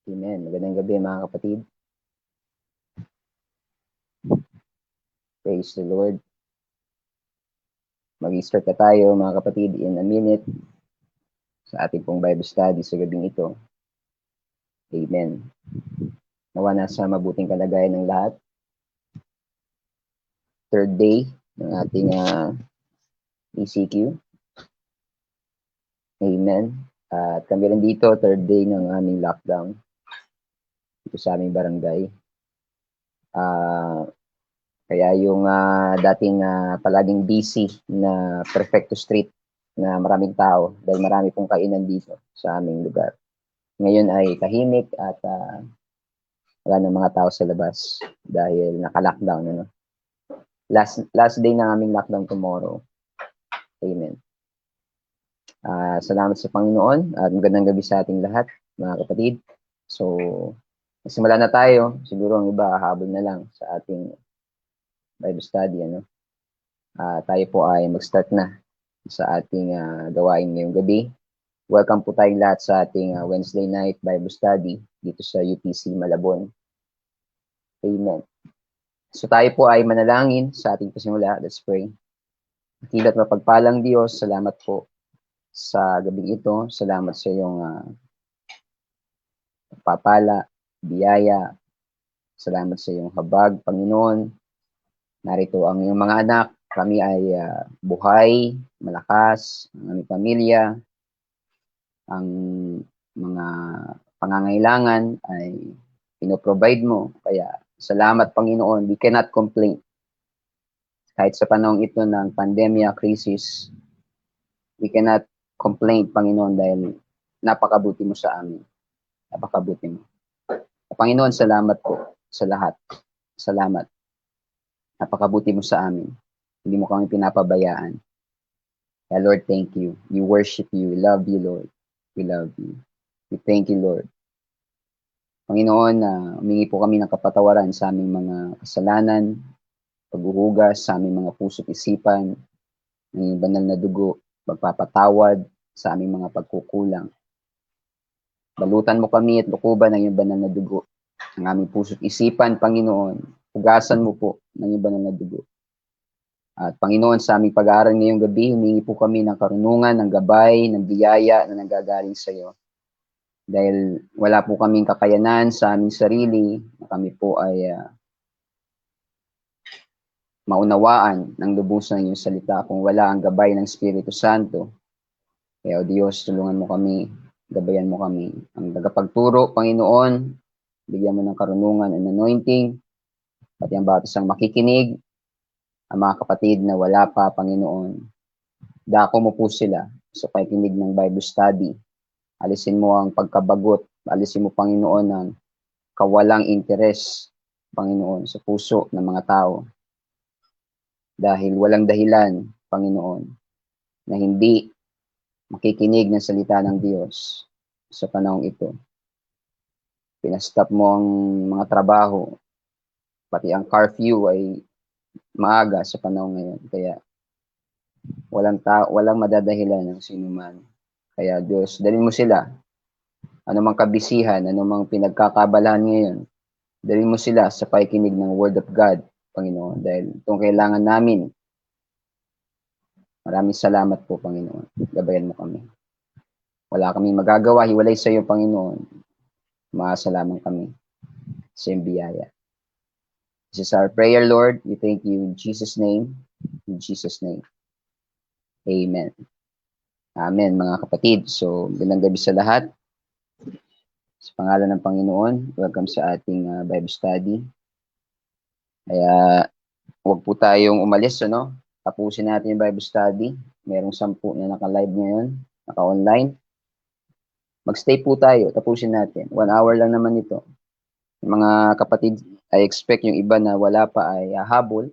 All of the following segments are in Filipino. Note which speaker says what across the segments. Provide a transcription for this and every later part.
Speaker 1: Amen. Magandang gabi mga kapatid. Praise the Lord. Mag-start na tayo mga kapatid in a minute sa ating pong Bible study sa gabing ito. Amen. Nawa nasa mabuting kalagayan ng lahat. Third day ng ating ECQ. Amen. At kami rin dito, third day ng aming lockdown dito sa aming barangay. Kaya yung dating palaging busy na Perfecto Street na maraming tao dahil marami pong kainan dito sa aming lugar. Ngayon ay tahimik at wala ng mga tao sa labas dahil naka-lockdown. Ano? Last day ng aming lockdown tomorrow. Amen. Salamat sa Panginoon at magandang gabi sa ating lahat, mga kapatid. So, simula na tayo. Siguro ang iba, habol na lang sa ating Bible study. Ano? Tayo po ay mag-start na sa ating gawain ngayong gabi. Welcome po tayong lahat sa ating Wednesday night Bible study dito sa UPC Malabon. Amen. So tayo po ay manalangin sa ating pasimula. Let's pray. Dakila't mapagpalang Diyos, salamat po sa gabing ito. Salamat sa iyong pagpapala, biyaya. Salamat sa iyong habag, Panginoon. Narito ang iyong mga anak. Kami ay buhay, malakas, ang aming pamilya, ang mga pangangailangan ay pinoprovide mo. Kaya salamat, Panginoon. We cannot complain. Kahit sa panahon ito ng pandemya, crisis, we cannot complain, Panginoon, dahil napakabuti mo sa amin. Napakabuti mo. Panginoon, salamat po sa lahat. Salamat. Napakabuti mo sa amin. Hindi mo kami pinapabayaan. Kaya Lord, thank you. We worship you. We love you, Lord. We love you. We thank you, Lord. Panginoon, humingi po kami ng kapatawaran sa aming mga kasalanan, paghuhugas sa aming mga puso't isipan, ng banal na dugo, pagpapatawad sa aming mga pagkukulang. Balutan mo kami at lukuban ng iyong banal na dugo, ang aming puso't isipan, Panginoon. Hugasan mo po ng iyong banal na dugo. At Panginoon, sa aming pag-aaral ngayong gabi, humingi po kami ng karunungan, ng gabay, ng biyaya na nanggagaling sa iyo. Dahil wala po kaming kakayanan sa aming sarili, na kami po ay maunawaan ng lubusan ng iyong salita kung wala ang gabay ng Espiritu Santo. Kaya, O Diyos, tulungan mo kami, gabayan mo kami. Ang tagapagturo, Panginoon, bigyan mo ng karunungan and anointing, pati ang bawat isang makikinig, ang mga kapatid na wala pa, Panginoon. Dako mo po sila sa pakikinig ng Bible study. Alisin mo ang pagkabagot, alisin mo, Panginoon, ang kawalang interes, Panginoon, sa puso ng mga tao. Dahil walang dahilan, Panginoon, na hindi makikinig ng salita ng Diyos sa panahong ito. Pinastop mo ang mga trabaho, pati ang curfew ay maaga sa panahon ngayon. Kaya walang madadahilan ng sino man. Kaya Diyos, dalhin mo sila. Anumang kabisihan, anumang pinagkakabalahan ngayon, dalhin mo sila sa pakikinig ng Word of God, Panginoon. Dahil itong kailangan namin. Maraming salamat po, Panginoon. Gabayan mo kami. Wala kaming magagawa, hiwalay sa iyo, Panginoon. Maasalamat kami sa iyong biyaya. This is our prayer, Lord. We thank you in Jesus' name. In Jesus' name. Amen. Amen, mga kapatid. So, magandang gabi sa lahat. Sa pangalan ng Panginoon, welcome sa ating Bible study. Kaya, huwag po tayong umalis, ano? Tapusin natin yung Bible study. Merong 10 na naka-live ngayon, naka-online. Mag-stay po tayo, tapusin natin. 1 hour lang naman ito. Yung mga kapatid, I expect yung iba na wala pa ay habol.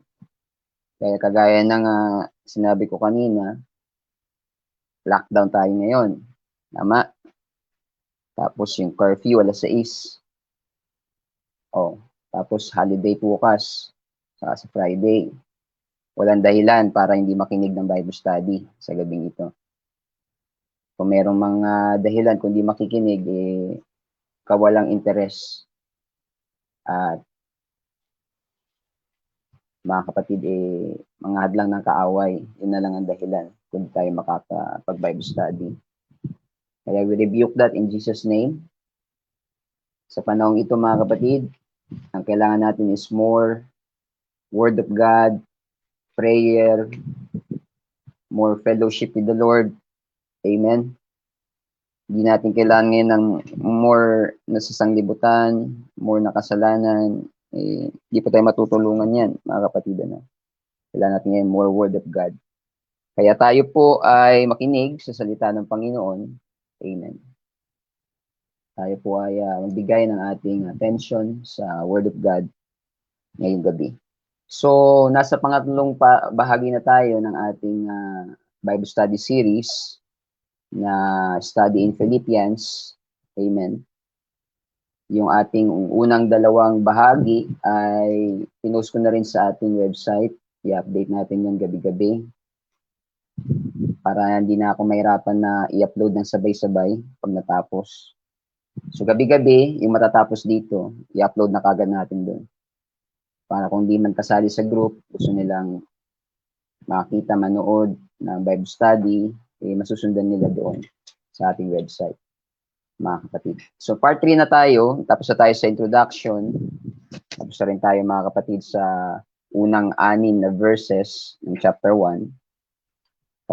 Speaker 1: Kaya kagaya ng sinabi ko kanina, lockdown tayo ngayon. Tama? Tapos yung curfew, 6:00. Oh, tapos holiday bukas, saka sa Friday. Walang dahilan para hindi makinig ng Bible study sa gabing ito. Kung merong mga dahilan kung hindi makikinig, kawalang interes. At mga kapatid, mga hadlang ng kaaway, yun na lang ang dahilan kung tayo makakapag-Bible study. Kaya we rebuke that in Jesus' name. Sa panahong ito mga kapatid, ang kailangan natin is more Word of God, prayer, more fellowship with the Lord. Amen. Hindi natin kailangan ngayon ng more nasasanglibutan, more nakasalanan. Hindi pa tayo matutulungan yan, mga kapatid. Kailangan natin ngayon more Word of God. Kaya tayo po ay makinig sa salita ng Panginoon. Amen. Tayo po ay magbigay ng ating attention sa Word of God ngayong gabi. So, nasa pangatlong bahagi na tayo ng ating Bible study series na Study in Philippians. Amen. Yung ating unang dalawang bahagi ay pinost ko na rin sa ating website. I-update natin yung gabi-gabi para hindi na ako mahirapan na i-upload ng sabay-sabay pag natapos. So, gabi-gabi, yung matatapos dito, i-upload na kagad natin doon. Para kung di man kasali sa group, gusto nilang makita, manood ng Bible study, masusundan nila doon sa ating website, mga kapatid. So, part 3 na tayo. Tapos na tayo sa introduction. Tapos na rin tayo, mga kapatid, sa unang 6 na verses ng chapter 1.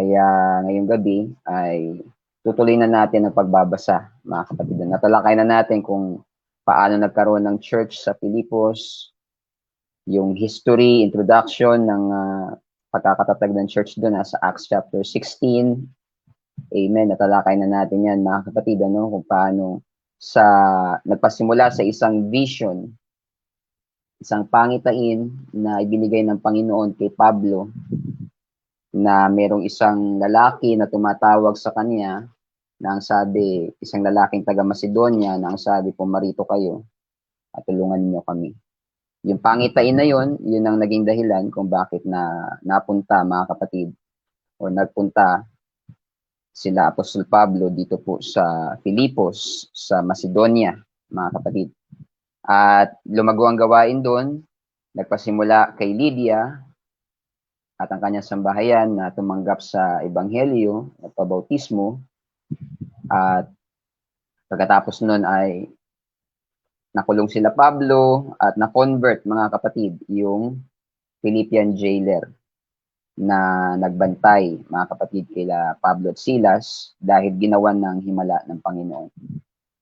Speaker 1: Kaya ngayong gabi ay tutuloy na natin ang pagbabasa, mga kapatid. Natalakay na natin kung paano nagkaroon ng church sa Filipos, yung history, introduction ng pagkakatatag ng church doon sa Acts chapter 16. Amen. Natalakay na natin yan, mga kapatid, kung paano nagpasimula sa isang vision, isang pangitain na ibinigay ng Panginoon kay Pablo, na merong isang lalaki na tumatawag sa kanya, na ang sabi, isang lalaking taga Macedonia, na ang sabi, pumarito kayo at tulungan niyo kami. Yung pangitain na yun ang naging dahilan kung bakit napunta, mga kapatid, o nagpunta sila Apostol Pablo dito po sa Filipos, sa Macedonia, mga kapatid. At lumago ang gawain doon, nagpasimula kay Lydia at ang kanyang sambahayan na tumanggap sa Ebanghelyo at pabautismo. At pagkatapos nun ay nakulong sila Pablo at na-convert, mga kapatid, yung Philippian jailer na nagbantay, mga kapatid, kila Pablo at Silas dahil ginawan ng himala ng Panginoon.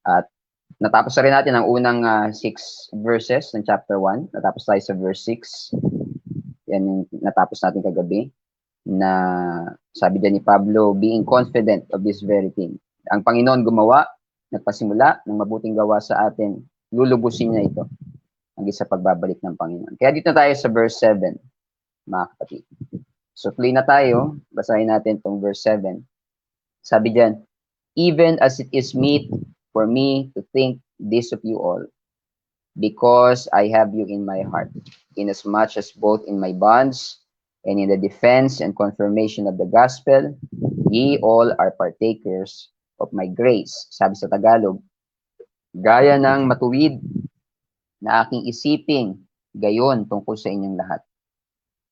Speaker 1: At natapos na rin natin ang unang 6 verses ng chapter 1. Natapos tayo sa verse 6. Yan yung natapos natin kagabi, na sabi dyan ni Pablo, being confident of this very thing. Ang Panginoon gumawa, nagpasimula ng mabuting gawa sa atin, lulubusin niya ito hanggang sa pagbabalik ng Panginoon. Kaya dito na tayo sa verse 7, mga kapatid. So, tuloy na tayo. Basahin natin itong verse 7. Sabi dyan, even as it is meet for me to think this of you all, because I have you in my heart, inasmuch as both in my bonds and in the defense and confirmation of the gospel, ye all are partakers of my grace. Sabi sa Tagalog, gaya ng matuwid na aking isiping, gayon tungkol sa inyong lahat.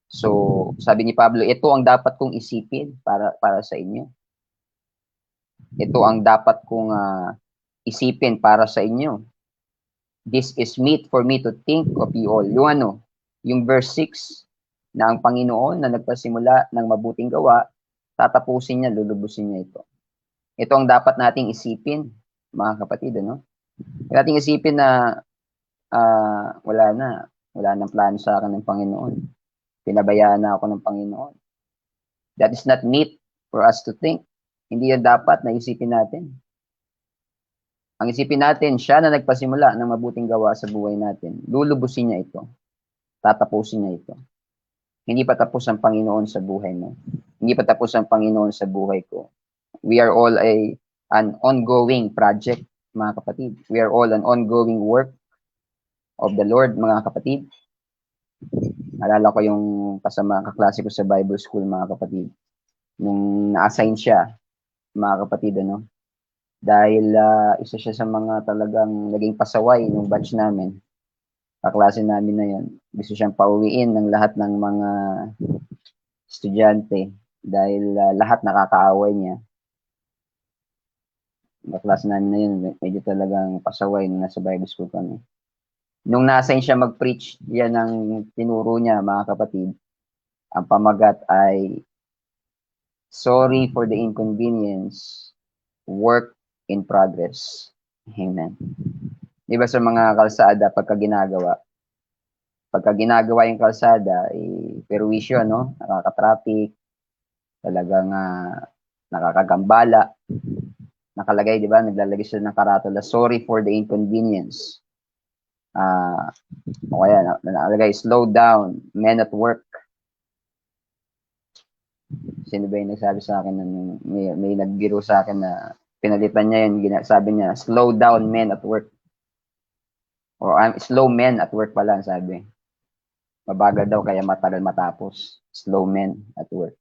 Speaker 1: So, sabi ni Pablo, ito ang dapat kong isipin para sa inyo. Ito ang dapat kong isipin para sa inyo. This is meet for me to think of you all. Yung verse 6, na ang Panginoon na nagpasimula ng mabuting gawa, tatapusin niya, lulubusin niya ito. Ito ang dapat nating isipin, mga kapatid, nating isipin na wala nang plano sa akin ng Panginoon. Pinabayaan na ako ng Panginoon. That is not meet for us to think. Hindi yan dapat na isipin natin. Ang isipin natin, siya na nagpasimula ng mabuting gawa sa buhay natin. Lulubusin niya ito. Tatapusin niya ito. Hindi pa tapos ang Panginoon sa buhay mo. Hindi pa tapos ang Panginoon sa buhay ko. We are all an ongoing project, mga kapatid. We are all an ongoing work of the Lord, mga kapatid. Alala ko yung kaklase ko sa Bible school, mga kapatid. Nung na-assign siya, mga kapatid, Dahil isa siya sa mga talagang naging pasaway ng batch namin. Kaklase namin na yun. Gusto siyang pauwiin ng lahat ng mga estudyante dahil lahat nakakaaway niya. Kaklase namin na yun, medyo talagang pasaway nung nasa Bible school kami. Nung nasign siya mag-preach, yan ang tinuro niya, mga kapatid. Ang pamagat ay, sorry for the inconvenience, work in progress. Amen. Di ba sa mga kalsada, pagka ginagawa yung kalsada, perwisyo, no? Nakaka-traffic, talagang nakakagambala. Nakalagay, di ba? Naglalagay sila ng karatula, sorry for the inconvenience. O kaya, nakalagay, slow down, men at work. Sino ba yung nagsabi sa akin, may nagbiro sa akin na pinalitan niya yun, sabi niya, slow down, men at work. Or slow men at work pala, sabi. Mabagal daw, kaya matagal matapos. Slow men at work.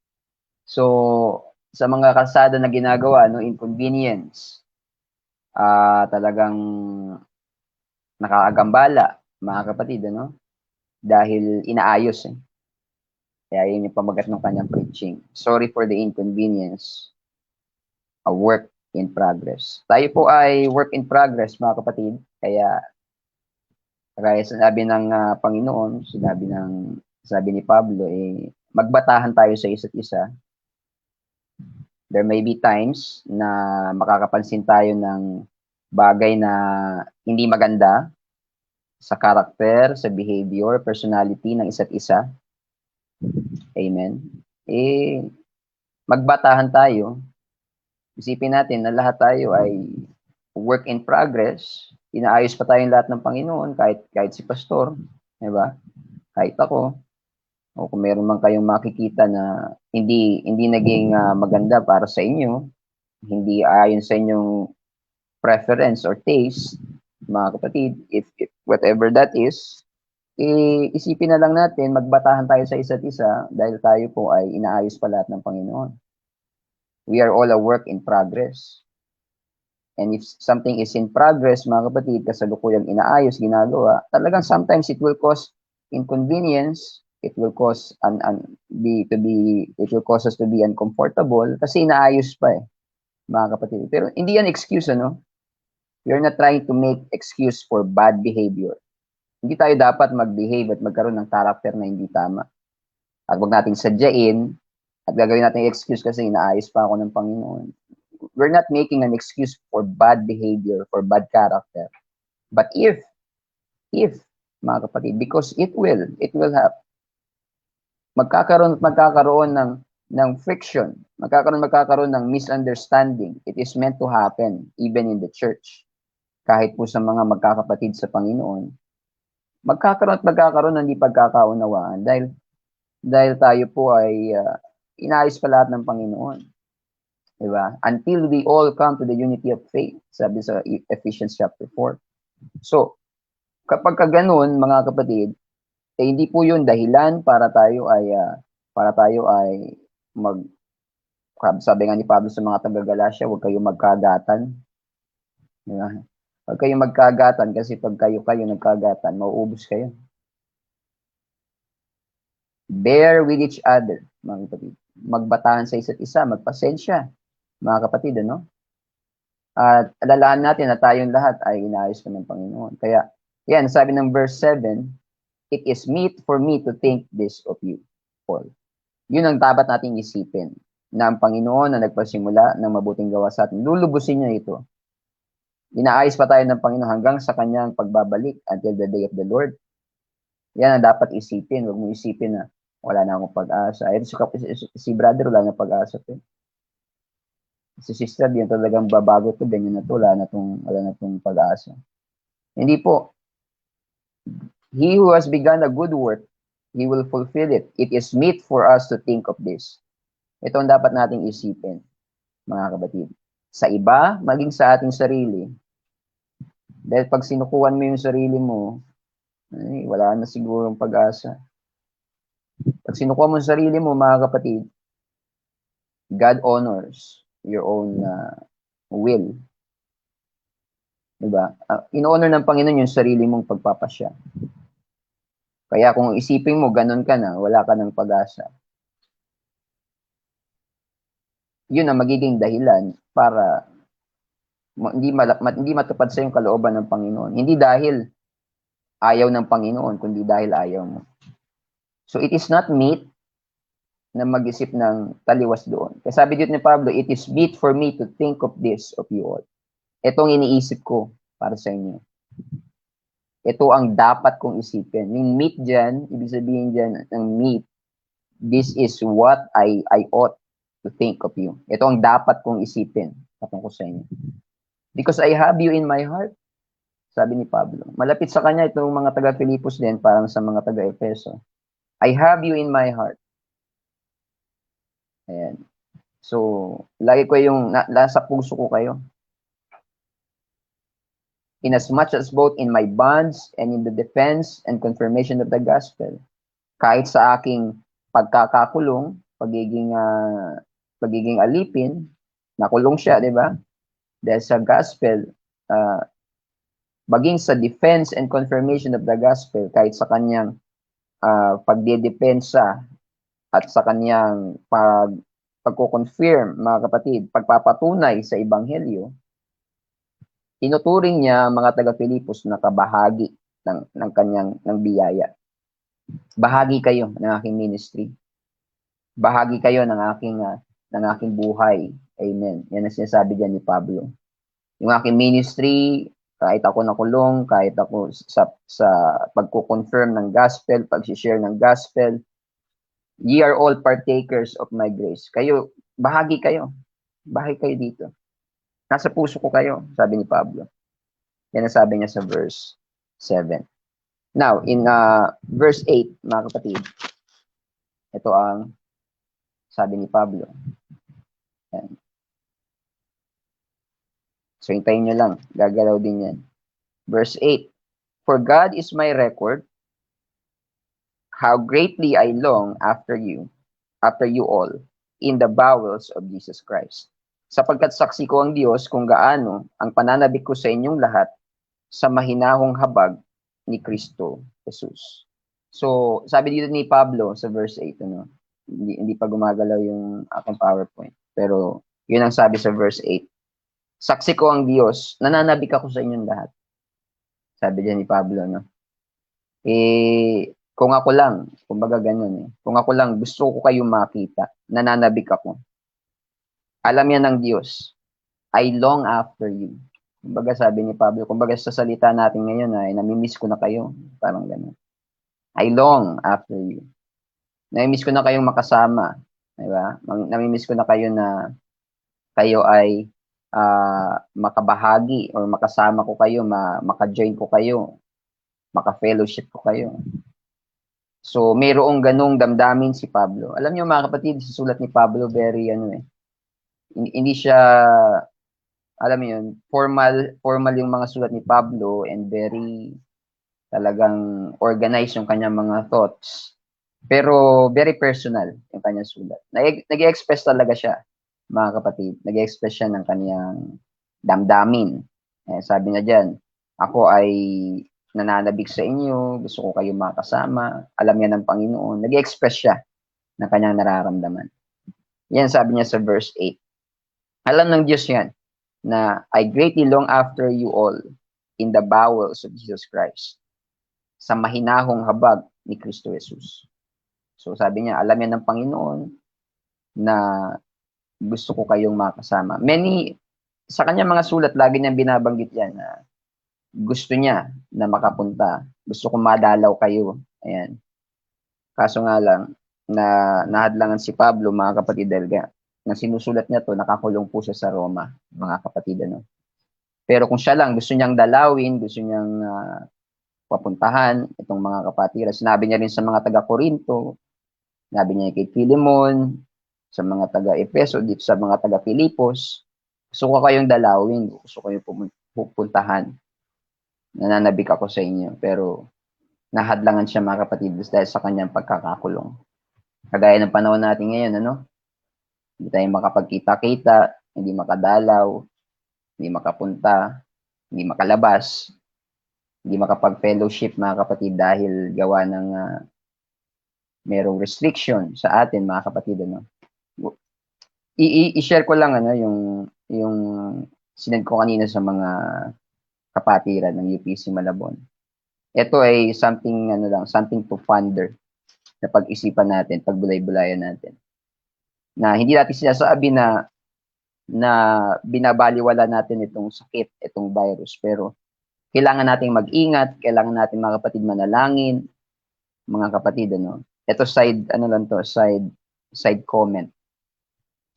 Speaker 1: So, sa mga kalsada na ginagawa, no, inconvenience, talagang nakakagambala, mga kapatid, ano? Dahil inaayos, eh. Kaya yun yung pamagat ng kanyang preaching. Sorry for the inconvenience, a work in progress. Tayo po ay work in progress, mga kapatid. Kaya sinabi ng Panginoon, sabi ni Pablo, magbatahan tayo sa isa't isa. There may be times na makakapansin tayo ng bagay na hindi maganda sa karakter, sa behavior, personality ng isa't isa. Amen. Magbatahan tayo. Isipin natin na lahat tayo ay work in progress. Inaayos pa tayong lahat ng Panginoon, kahit si pastor, di ba? Kahit ako. O kung meron man kayong makikita na hindi naging maganda para sa inyo, hindi ayon sa inyong preference or taste, mga kapatid, if whatever that is, isipin na lang natin, magbatahan tayo sa isa't isa dahil tayo po ay inaayos pa lahat ng Panginoon. We are all a work in progress. And if something is in progress, mga kapatid, kasalukuyang inaayos, ginagawa, talagang sometimes it will cause inconvenience, it will cause it will cause us to be uncomfortable kasi inaayos pa, mga kapatid. Pero hindi yan excuse, ano? We are not trying to make excuse for bad behavior. Hindi tayo dapat mag-behave at magkaroon ng character na hindi tama. At wag nating sadyain at gagawin natin excuse kasi inaayos pa ako ng Panginoon. We're not making an excuse for bad behavior, for bad character. But if, mga kapatid, because it will have, magkakaroon ng friction, magkakaroon ng misunderstanding. It is meant to happen even in the church. Kahit po sa mga magkakapatid sa Panginoon, magkakaroon ng di pagkakaunawaan dahil tayo po ay inaayos pa lahat ng Panginoon. Diba? Until we all come to the unity of faith, sabi sa Ephesians chapter 4. So, kapag ganun, mga kapatid, hindi po yun dahilan para tayo ay sabi nga ni Pablo sa mga taga-Galacia, huwag kayong magkagatan. Diba? Huwag kayong magkagatan kasi pag kayo nagkagatan, mauubos kayo. Bear with each other, mga kapatid. Magbatahan sa isa't isa, magpasensya, mga kapatid, ano? At alalahan natin na tayong lahat ay inaayos pa ng Panginoon. Kaya, yan, sabi ng verse 7, it is meet for me to think this of you, Paul. Yun ang dapat nating isipin, na ang Panginoon na nagpasimula ng mabuting gawa sa atin, lulubusin niya ito. Inaayos pa tayo ng Panginoon hanggang sa kanyang pagbabalik until the day of the Lord. Yan ang dapat isipin. Huwag mo isipin na wala na akong pag-asa. Si brother, wala na pag-asa. Si sister, yan talagang babago to, ganyan na to, wala na tong pag-asa. Hindi po. He who has begun a good work, he will fulfill it. It is meet for us to think of this. Ito ang dapat nating isipin, mga kapatid. Sa iba, maging sa ating sarili. Dahil pag sinukuhan mo yung sarili mo, wala na siguro ang pag-asa. Pag sinukuhan mo yung sarili mo, mga kapatid, God honors your own will. Diba? In-honor ng Panginoon yung sarili mong pagpapasya. Kaya kung isipin mo, ganun ka na, wala ka ng pag-asa. Yun ang magiging dahilan para hindi matupad sa yung kalooban ng Panginoon. Hindi dahil ayaw ng Panginoon, kundi dahil ayaw mo. So it is not meet na mag-isip ng taliwas doon. Kaya sabi dito ni Pablo, it is meet for me to think of this of you all. Ito ang iniisip ko para sa inyo. Ito ang dapat kong isipin. Yung meet dyan, ibig sabihin dyan, ng meet, this is what I ought to think of you. Ito ang dapat kong isipin patungkol sa inyo. Because I have you in my heart, sabi ni Pablo. Malapit sa kanya itong mga taga-Filipos din, parang sa mga taga-Efeso. I have you in my heart. Ayan. So, lagi ko yung nasa puso ko kayo. Inasmuch as both in my bonds and in the defense and confirmation of the gospel, kahit sa aking pagkakakulong, pagiging alipin, nakulong siya, di ba? Dahil sa gospel, maging sa defense and confirmation of the gospel, kahit sa kanyang pagdedepensa at sa kanyang pagko-confirm, mga kapatid, pagpapatunay sa ebanghelyo, tinuturing niya mga taga-Filipos na kabahagi ng kanyang biyaya. Bahagi kayo ng aking ministry. Bahagi kayo ng aking buhay. Amen. Yan ang sinasabi diyan ni Pablo. Yung aking ministry, kahit ako nakulong, kahit ako sa pagko-confirm ng gospel, pag-share ng gospel, ye are all partakers of my grace. Kayo, bahagi kayo. Bahagi kayo dito. Nasa puso ko kayo, sabi ni Pablo. Yan ang sabi niya sa verse 7. Now, in verse 8, mga kapatid, ito ang sabi ni Pablo. Yan. So, hintayin nyo lang. Gagalaw din yan. Verse 8, for God is my record, how greatly I long after you all, in the bowels of Jesus Christ. Sapagkat saksi ko ang Diyos kung gaano ang pananabik ko sa inyong lahat sa mahinahong habag ni Kristo Jesus. So, sabi dito ni Pablo sa verse 8, hindi pa gumagalaw yung aking PowerPoint. Pero, yun ang sabi sa verse 8. Saksi ko ang Diyos, nananabik ako sa inyong lahat. Sabi diyan ni Pablo, kung ako lang, kumbaga ganun kung ako lang, gusto ko kayong makita, nananabik ako. Alam yan ng Diyos. I long after you. Kumbaga sabi ni Pablo, kumbaga sa salita natin ngayon ay namimiss ko na kayo. Parang gano'n. I long after you. Namimiss ko na kayong makasama. Diba? Namimiss ko na kayo kayo ay makabahagi or makasama ko kayo, maka-join ko kayo, maka-fellowship ko kayo. So, mayroong ganong damdamin si Pablo. Alam niyo mga kapatid, sa sulat ni Pablo, very hindi siya, alam mo yun, formal yung mga sulat ni Pablo and very talagang organized yung kanyang mga thoughts. Pero very personal yung kanyang sulat. Nag-i-express talaga siya, mga kapatid. Nag-i-express siya ng kanyang damdamin. Sabi niya dyan, ako ay nananabik sa inyo, gusto ko kayo makasama, alam niya ng Panginoon. Nag-i-express siya ng kanyang nararamdaman. Yan sabi niya sa verse 8. Alam ng Diyos yan, na I greatly long after you all in the bowels of Jesus Christ, sa mahinahong habag ni Kristo Jesus. So sabi niya, alam yan ng Panginoon na gusto ko kayong makasama. Sa kanya mga sulat, lagi niyang binabanggit yan na gusto niya na makapunta. Gusto ko madalaw kayo. Ayan. Kaso nga lang, na nahadlangan si Pablo, mga kapatid, na sinusulat niya to, nakakulong po siya sa Roma, mga kapatid. Pero kung siya lang, gusto niyang dalawin, gusto niyang papuntahan itong mga kapatid. Sinabi niya rin sa mga taga-Korinto, sinabi niya kay Philemon, sa mga taga-Efeso, dito sa mga taga-Filipos, gusto ko kayong dalawin, gusto ko kayong pupuntahan. Nananabik ako sa inyo, pero nahadlangan siya mga kapatid dahil sa kanyang pagkakakulong. Kagaya ng panahon natin ngayon, hindi tayo makapagkita-kita, hindi makadalaw, hindi makapunta, hindi makalabas, hindi makapag-fellowship mga kapatid dahil gawa ng merong restriction sa atin mga kapatid, ano. I-share ko lang ano yung sinend ko kanina sa mga kapatiran ng UPC Malabon. Ito ay something ano lang, something to ponder na pag-isipan natin, pagbulay-bulayan natin. Na hindi natin sinasabi na binabaliwala natin itong sakit, itong virus, pero kailangan nating mag-ingat, kailangan natin mga kapatid manalangin, mga kapatid, ano. Ito side ano lang to, side comment.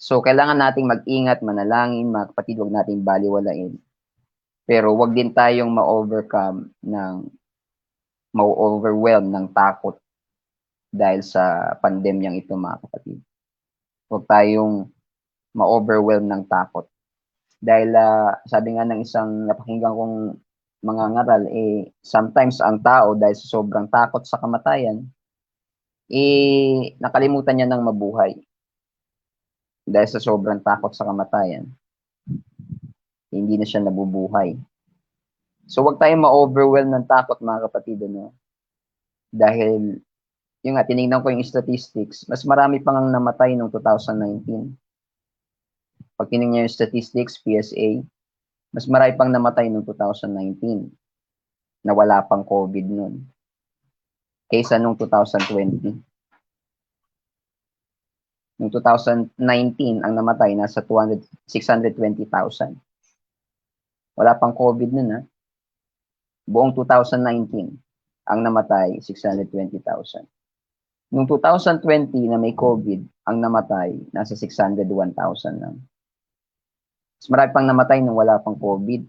Speaker 1: So kailangan nating mag-ingat, manalangin, mga kapatid, wag nating baliwalain. Pero wag din tayong ma-overwhelm ng takot dahil sa pandemyang ito mga kapatid. Huwag tayong ma-overwhelm ng takot. Dahil sabi nga ng isang napakinggan kong mga ngaral, sometimes ang tao dahil sa sobrang takot sa kamatayan, nakalimutan niya ng mabuhay. Dahil sa sobrang takot sa kamatayan, hindi na siya nabubuhay. So huwag tayong ma-overwhelm ng takot mga kapatid, ano? Dahil yung nga, tinignan ko yung statistics, mas marami pang ang namatay noong 2019. Pag tinignan yung statistics, PSA, mas marami pang namatay noong 2019 na wala pang COVID noon kaysa noong 2020. Noong 2019, ang namatay nasa 620,000. Wala pang COVID noon, ha? Buong 2019, ang namatay, 620,000. Noong 2020 na may COVID, ang namatay, nasa 601,000 lang. Mas marami pang namatay nung wala pang COVID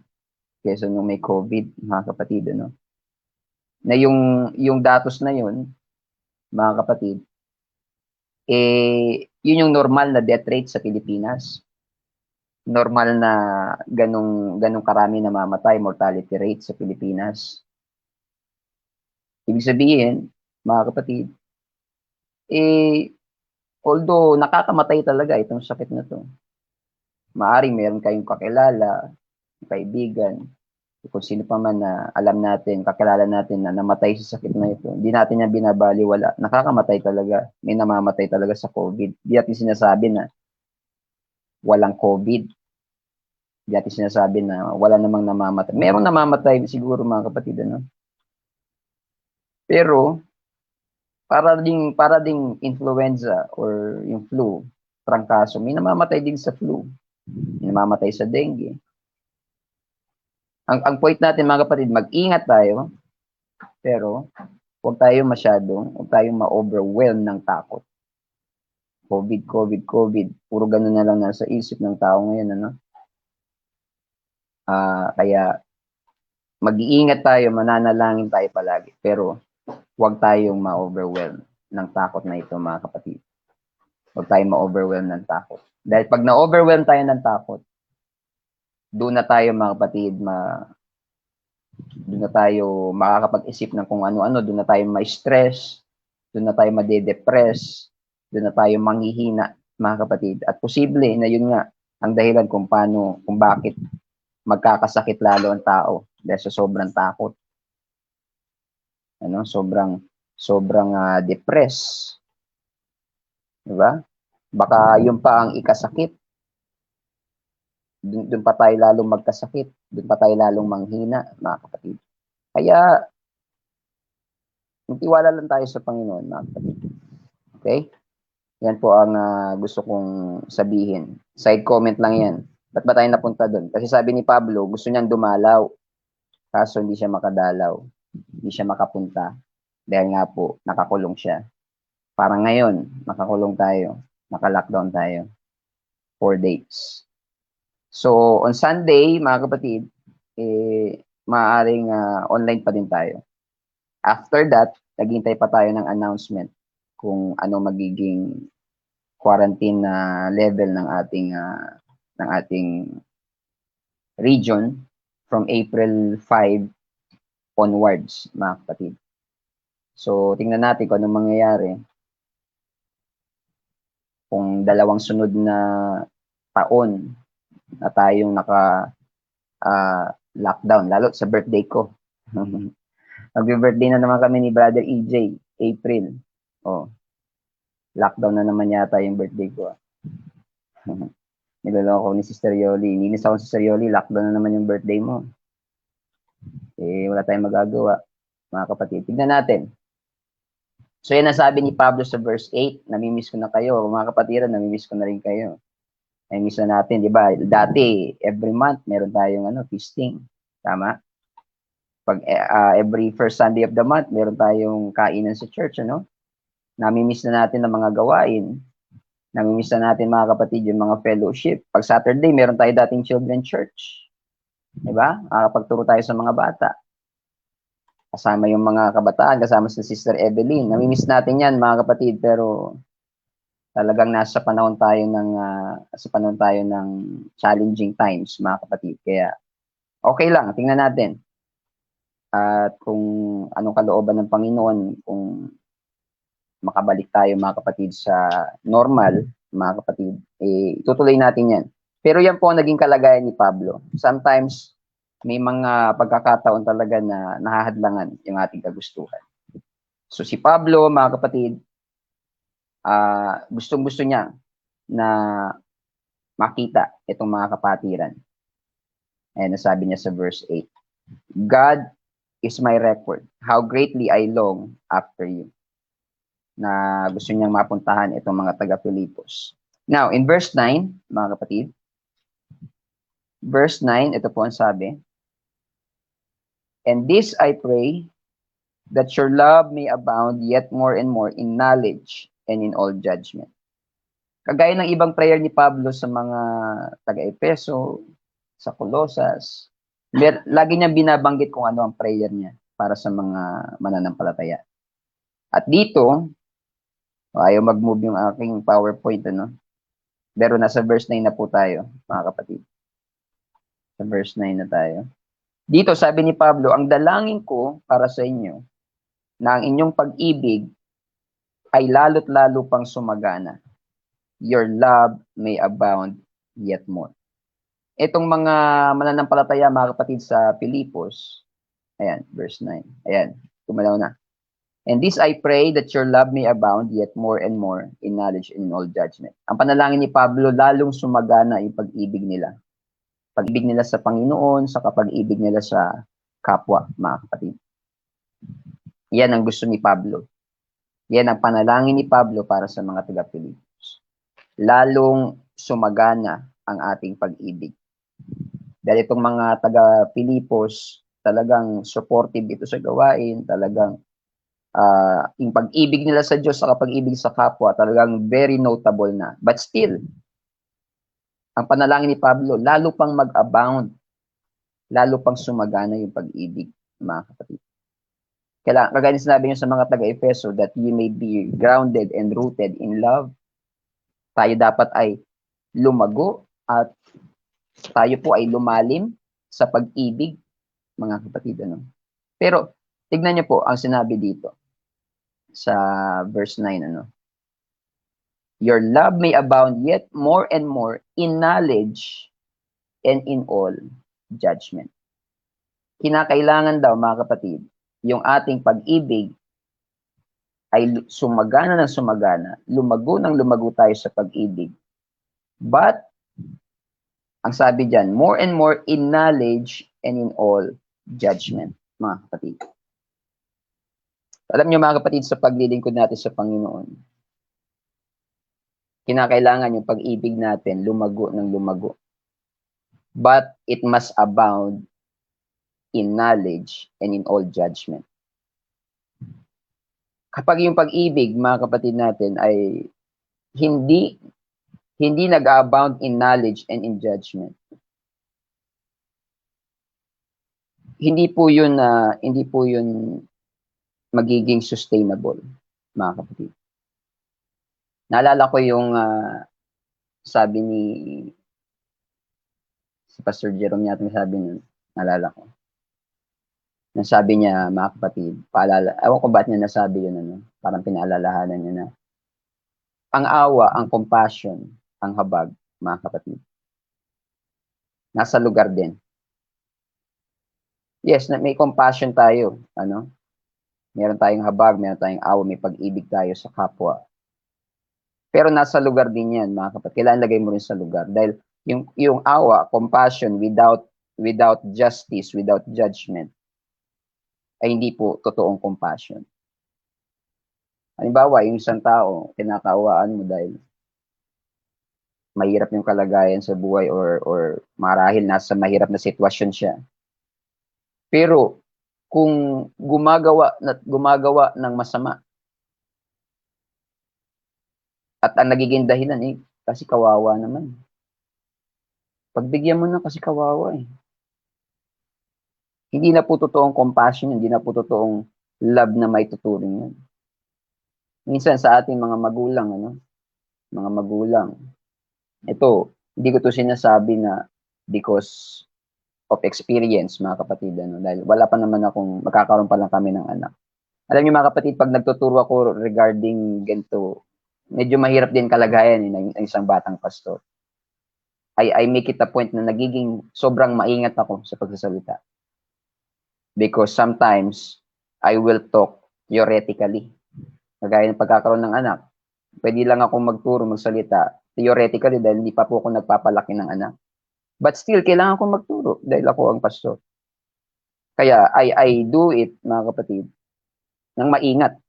Speaker 1: kaysa nung may COVID, mga kapatid, ano? Na yung datos na yun, mga kapatid, yun yung normal na death rate sa Pilipinas. Normal na ganong karami namamatay, mortality rate sa Pilipinas. Ibig sabihin, mga kapatid, although nakakamatay talaga itong sakit na to, maaring meron kayong kakilala, kaibigan, kung sino pa man na alam natin, kakilala natin na namatay sa sakit na ito, hindi natin yan binabaliwala. Nakakamatay talaga. May namamatay talaga sa COVID. Hindi natin sinasabi na walang COVID. Hindi natin sinasabi na wala namang namamatay. Merong namamatay siguro mga kapatid, ano? Pero, para ding influenza or yung flu, trangkaso, may namamatay din sa flu. May namamatay sa dengue. Ang point natin mga kapatid, mag-ingat tayo, pero huwag tayong ma-overwhelm ng takot. COVID, COVID, COVID. Puro ganun na lang nasa isip ng tao ngayon, ano? Kaya mag-iingat tayo, mananalangin tayo palagi, pero huwag tayong ma-overwhelm ng takot na ito, mga kapatid. Huwag tayong ma-overwhelm ng takot. Dahil pag na-overwhelm tayo ng takot, doon na tayo, mga kapatid, doon na tayo makakapag-isip ng kung ano-ano, doon na tayo ma-stress, doon na tayo made-depress, doon na tayo manghihina, mga kapatid. At posible na yun nga ang dahilan kung bakit magkakasakit lalo ang tao dahil sa sobrang takot. Ano, sobrang depressed. 'Di ba? Baka yun pa ang ikasakit. Doon pa tayo lalong magkasakit, doon pa tayo lalong manghina, mga kapatid. Kaya magtiwala lang tayo sa Panginoon, mga kapatid. Okay? Yan po ang gusto kong sabihin. Side comment lang yan. Ba't ba tayo napunta doon? Kasi sabi ni Pablo, gusto niyang dumalaw. Kaso hindi siya makadalaw. Hindi siya makapunta. Dahil nga po, nakakulong siya. Parang ngayon, nakakulong tayo. Naka-lockdown tayo. 4 days. So, on Sunday, mga kapatid, maaaring online pa din tayo. After that, naghintay pa tayo ng announcement kung ano magiging quarantine na level ng ating region from April 5 onwards, mga kapatid. So, tingnan natin kung anong mangyayari kung dalawang sunod na taon na tayong lockdown, lalo sa birthday ko. Mag-birthday na naman kami ni Brother EJ, April. Oh, lockdown na naman yata yung birthday ko. Niloloko ni Sister Yoli. Ininis ako si Sister Yoli, lockdown na naman yung birthday mo. Eh, wala tayong magagawa, mga kapatid. Tignan natin. So, yan ang sabi ni Pablo sa verse 8, namimiss ko na kayo. Mga kapatiran, namimiss ko na rin kayo. Namimiss na natin, di ba? Dati, every month, meron tayong feasting. Tama? Pag every first Sunday of the month, meron tayong kainan sa church, Namimiss na natin ang mga gawain. Namimiss na natin, mga kapatid, yung mga fellowship. Pag Saturday, meron tayo dating children church. Diba? Makakapagturo tayo sa mga bata. Kasama yung mga kabataan, kasama si Sister Evelyn. Namimiss natin yan, mga kapatid, pero talagang nasa panahon tayo ng challenging times, mga kapatid. Kaya, okay lang, tingnan natin. At kung anong kalooban ng Panginoon, kung makabalik tayo, mga kapatid, sa normal, mga kapatid, tutuloy natin yan. Pero yan po ang naging kalagayan ni Pablo. Sometimes, may mga pagkakataon talaga na nahahadlangan yung ating kagustuhan. So si Pablo, mga kapatid, gustong-gusto niya na makita itong mga kapatiran. Ayan, nasabi niya sa verse 8, God is my record, how greatly I long after you. Na gusto niyang mapuntahan itong mga taga-Filipos. Now, in verse 9, mga kapatid, verse 9, ito po ang sabi, and this I pray, that your love may abound yet more and more in knowledge and in all judgment. Kagaya ng ibang prayer ni Pablo sa mga taga-Epeso, sa Colosas, lagi niya binabanggit kung ano ang prayer niya para sa mga mananampalataya. At dito, ayaw mag-move yung aking PowerPoint, Pero nasa verse 9 na po tayo, mga kapatid. Sa verse 9 na tayo. Dito, sabi ni Pablo, ang dalangin ko para sa inyo, na ang inyong pag-ibig ay lalo't lalo pang sumagana. Your love may abound yet more. Itong mga mananampalataya, mga kapatid, sa Filipos, ayan, verse 9. Ayan, tumalaw na. And this I pray, that your love may abound yet more and more in knowledge and in all judgment. Ang panalangin ni Pablo, lalong sumagana yung pag-ibig nila. Pag-ibig nila sa Panginoon, sa kapag-ibig nila sa kapwa, mga kapatid. Yan ang gusto ni Pablo. Yan ang panalangin ni Pablo para sa mga taga-Filipos. Lalong sumagana ang ating pag-ibig. Dahil itong mga taga-Filipos, talagang supportive ito sa gawain, talagang yung pag-ibig nila sa Diyos sa pag-ibig sa kapwa, talagang very notable na. But still, ang panalangin ni Pablo, lalo pang mag-abound, lalo pang sumagana yung pag-ibig, mga kapatid. Kaya, kagaya sinabi niyo sa mga taga-Efeso, that you may be grounded and rooted in love. Tayo dapat ay lumago at tayo po ay lumalim sa pag-ibig, mga kapatid. Pero, tignan niyo po ang sinabi dito sa verse 9, your love may abound yet more and more in knowledge and in all judgment. Kinakailangan daw, mga kapatid, yung ating pag-ibig ay sumagana ng sumagana, lumago ng lumago tayo sa pag-ibig. But, ang sabi dyan, more and more in knowledge and in all judgment, mga kapatid. Alam niyo, mga kapatid, sa paglilingkod natin sa Panginoon, kinakailangan yung pag-ibig natin lumago ng lumago. But it must abound in knowledge and in all judgment. Kapag yung pag-ibig, mga kapatid natin, ay hindi nag-abound in knowledge and in judgment, hindi po yun magiging sustainable, mga kapatid. Naalala ko yung sabi ni si Pastor Jerome yata, sabi niya, naalala ko. Nang sabi niya, mga kapatid, ewan ko ba't niya nasabi yun, parang pinaalalahanan niya na ang awa, ang compassion, ang habag, mga kapatid, nasa lugar din. Yes, may compassion tayo, ano? Meron tayong habag, meron tayong awa, may pag-ibig tayo sa kapwa. Pero nasa lugar din 'yan, mga kapatid. Kailangan lagay mo rin sa lugar dahil yung awa, compassion without justice, without judgment ay hindi po totoong compassion. Halimbawa, yung isang tao, kinakaawaan mo dahil mahirap yung kalagayan sa buhay or marahil nasa mahirap na sitwasyon siya. Pero kung gumagawa ng masama at ang nagiging dahilan kasi kawawa naman. Pagbigyan mo na kasi kawawa eh. Hindi na po totoong compassion, hindi na po totoong love na may tuturing yan. Minsan sa ating mga magulang, mga magulang, ito, hindi ko to sinasabi na because of experience, mga kapatid, dahil wala pa naman magkakaroon pa lang kami ng anak. Alam niyo mga kapatid, pag nagtuturo ako regarding ganito, medyo mahirap din kalagayan ng isang batang pastor. I make it a point na nagiging sobrang maingat ako sa pagsasalita. Because sometimes, I will talk theoretically. Kagaya ng pagkakaroon ng anak, pwede lang ako magturo, magsalita, theoretically dahil hindi pa po ako nagpapalaki ng anak. But still, kailangan ko magturo dahil ako ang pastor. Kaya, I do it, mga kapatid, ng maingat.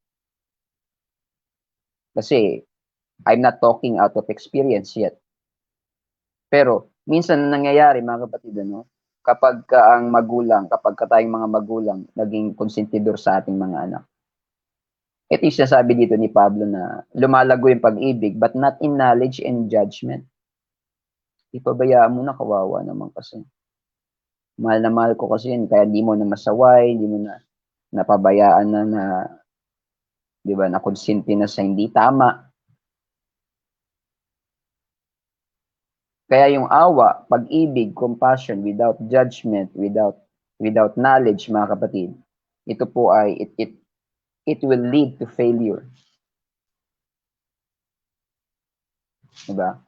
Speaker 1: Kasi, I'm not talking out of experience yet. Pero, minsan nangyayari, mga kapatid, kapag kapag tayong mga magulang, naging konsentidor sa ating mga anak. Ito yung sinasabi dito ni Pablo na lumalago yung pag-ibig, but not in knowledge and judgment. Ipabayaan mo na, kawawa naman kasi. Mahal na mahal ko kasi yun, kaya di mo na masaway, di mo na napabayaan na di ba, nakonsente na sa hindi tama. Kaya yung awa, pag-ibig, compassion, without judgment, without knowledge, mga kapatid, ito po ay, it will lead to failure. Diba?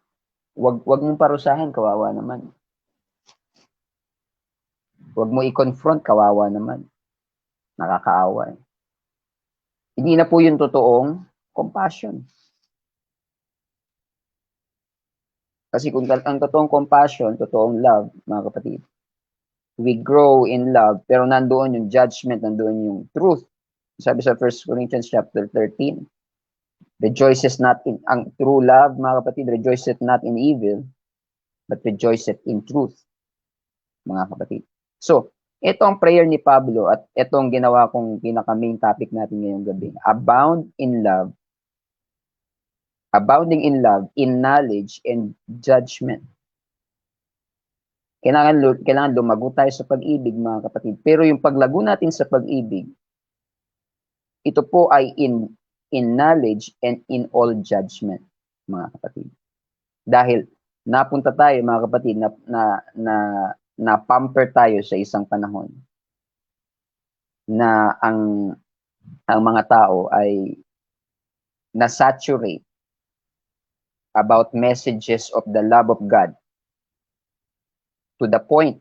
Speaker 1: Wag mong parusahan, kawawa naman. Wag mo i-confront, kawawa naman. Nakakaawa. Hindi na po yung totoong compassion. Kasi kung ang totoong compassion, totoong love, mga kapatid, we grow in love, pero nandoon yung judgment, nandoon yung truth. Sabi sa 1 Corinthians chapter 13, rejoices not in, ang true love, mga kapatid, rejoices not in evil, but rejoices in truth, mga kapatid. So, ito ang prayer ni Pablo at ito ang ginawa kong pinaka-main topic natin ngayong gabi. Abounding in love, in knowledge, and judgment. Kailangan lumago tayo sa pag-ibig, mga kapatid. Pero yung paglago natin sa pag-ibig, ito po ay in knowledge and in all judgment, mga kapatid. Dahil napunta tayo, mga kapatid, na pamper tayo sa isang panahon na ang mga tao ay na-saturate about messages of the love of God to the point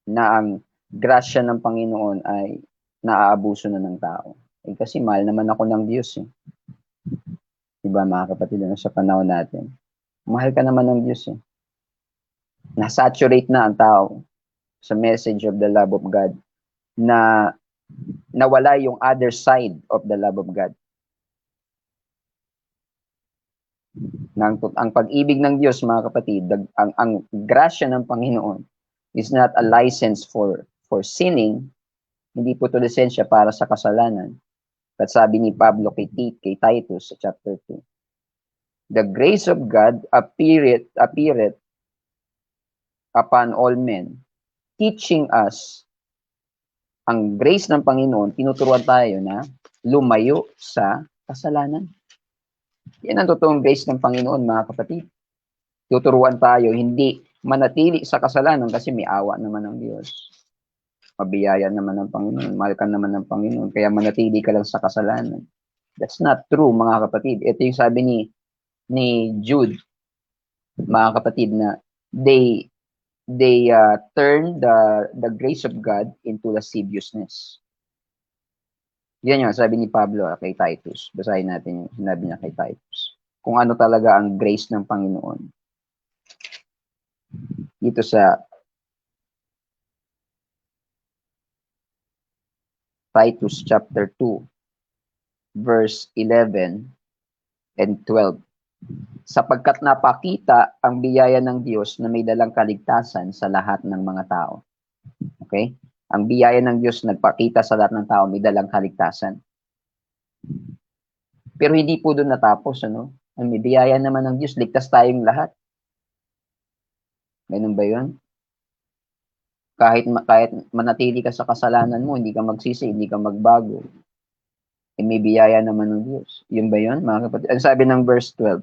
Speaker 1: na ang grasya ng Panginoon ay naaabuso na ng tao. Kasi mahal naman ako ng Diyos. Diba mga kapatid, sa panahon natin. Mahal ka naman ng Diyos. Na-saturate na ang tao sa message of the love of God na nawala yung other side of the love of God. Ang pag-ibig ng Diyos, mga kapatid, ang grasya ng Panginoon is not a license for sinning. Hindi po ito lisensya para sa kasalanan. At sabi ni Pablo kay Titus sa chapter 2, the grace of God appeareth upon all men, teaching us, ang grace ng Panginoon, tinuturuan tayo na lumayo sa kasalanan. Yan ang totoong grace ng Panginoon, mga kapatid. Tuturuan tayo, hindi manatili sa kasalanan kasi may awa naman ng Diyos. Mabiyaya naman ng Panginoon, mahal ka naman ng Panginoon, kaya manatili ka lang sa kasalanan. That's not true, mga kapatid. Ito yung sabi ni Jude, mga kapatid, na turn the grace of God into lasciviousness. Yan yung sabi ni Pablo kay Titus. Basahin natin yung sinabi niya kay Titus. Kung ano talaga ang grace ng Panginoon. Dito sa Titus chapter 2, verse 11 and 12. Sapagkat napakita ang biyaya ng Diyos na may dalang kaligtasan sa lahat ng mga tao. Okay? Ang biyaya ng Diyos nagpakita sa lahat ng tao may dalang kaligtasan. Pero hindi po doon natapos, ano? Ang may biyaya naman ng Diyos, ligtas tayong lahat. Ganun ba yun? Kahit manatili ka sa kasalanan mo, hindi ka magsisi, hindi ka magbago, may biyaya naman ng Diyos. Yun ba yun, mga kapatid? Ang sabi ng verse 12,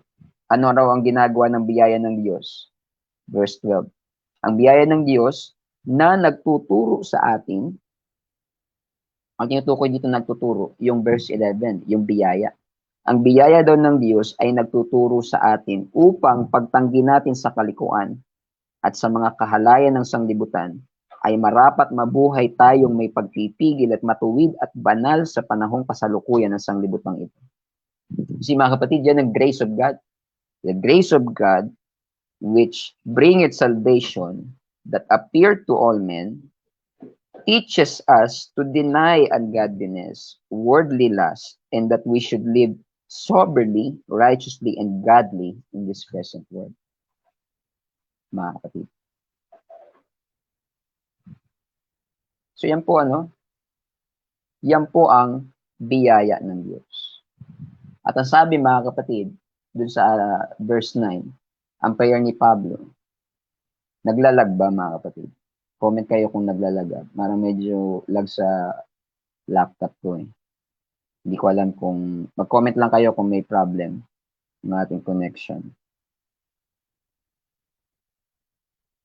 Speaker 1: ano raw ang ginagawa ng biyaya ng Diyos? Verse 12, ang biyaya ng Diyos na nagtuturo sa atin, ang tinutukoy dito nagtuturo, yung verse 11, yung biyaya. Ang biyaya daw ng Diyos ay nagtuturo sa atin upang pagtanggi natin sa kalikuan at sa mga kahalayan ng sanglibutan, ay marapat mabuhay tayong may pagpipigil at matuwid at banal sa panahong kasalukuyan ng sanglibutang ito. Kasi mga kapatid, yan ang grace of God. The grace of God which bringeth salvation that appeared to all men teaches us to deny ungodliness, worldly lust, and that we should live soberly, righteously, and godly in this present world. Mga kapatid. So yan po yan po ang biyaya ng Diyos. At ang sabi mga kapatid, dun sa verse 9, ang prayer ni Pablo, naglalag ba mga kapatid? Comment kayo kung naglalag. Parang medyo lag sa laptop ko eh. Hindi ko alam kung, mag-comment lang kayo kung may problem ng ating connection.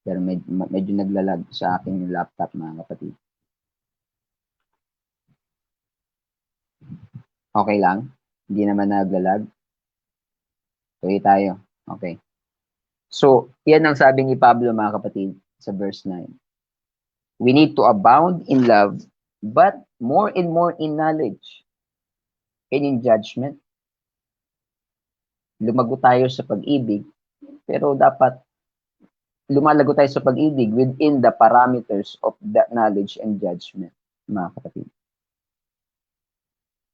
Speaker 1: Pero medyo naglalag sa aking laptop mga kapatid. Okay lang? Hindi naman naglalag? Tuloy tayo. Okay. So, yan ang sabi ni Pablo mga kapatid sa verse 9. We need to abound in love, but more and more in knowledge and in judgment. Lumago tayo sa pag-ibig, pero dapat lumalago tayo sa pag-ibig within the parameters of that knowledge and judgment, mga kapatid.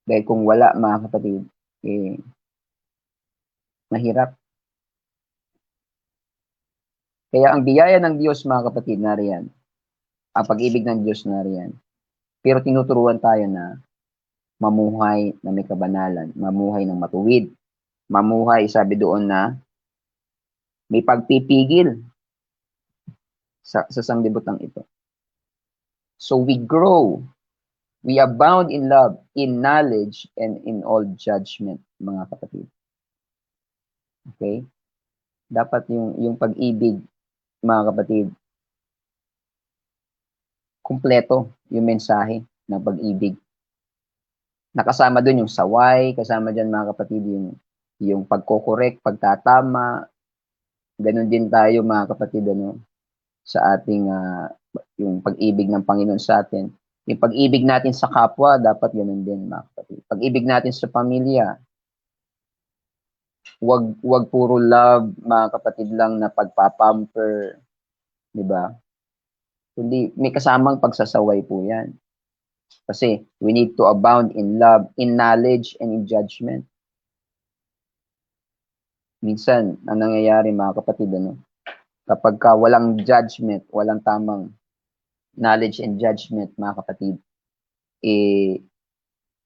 Speaker 1: Dahil kung wala, mga kapatid, mahirap. Kaya ang biyaya ng Diyos, mga kapatid, nariyan. Ang pag-ibig ng Diyos nariyan. Pero tinuturuan tayo na mamuhay na may kabanalan, mamuhay ng matuwid, mamuhay, sabi doon na, may pagpipigil sa sanglibutang ito. So we grow, we abound in love, in knowledge, and in all judgment, mga kapatid. Okay? Dapat yung pag-ibig, mga kapatid, kumpleto yung mensahe ng pag-ibig. Nakasama doon yung saway, kasama dyan mga kapatid yung pagkokorek, pagtatama. Ganun din tayo mga kapatid sa ating yung pag-ibig ng Panginoon sa atin. Yung pag-ibig natin sa kapwa, dapat ganun din mga kapatid. Pag-ibig natin sa pamilya, wag puro love mga kapatid lang na pagpapamper, di ba? Kundi may kasamang pagsasaway po yan. Kasi we need to abound in love, in knowledge, and in judgment. Minsan, ang nangyayari mga kapatid, kapag walang judgment, walang tamang knowledge and judgment, mga kapatid,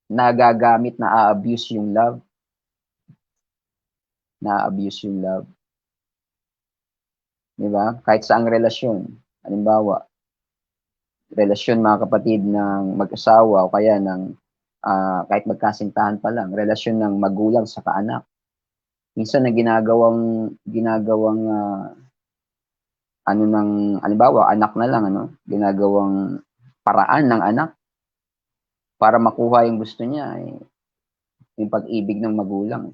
Speaker 1: nagagamit, na-abuse yung love. Na-abuse yung love. Di ba? Kahit saang relasyon. Halimbawa, relasyon mga kapatid ng mag-asawa o kaya ng kahit magkasintahan pa lang, relasyon ng magulang sa kaanak. Minsan na ginagawang halimbawa, anak na lang, ginagawang paraan ng anak para makuha yung gusto niya, yung pag-ibig ng magulang.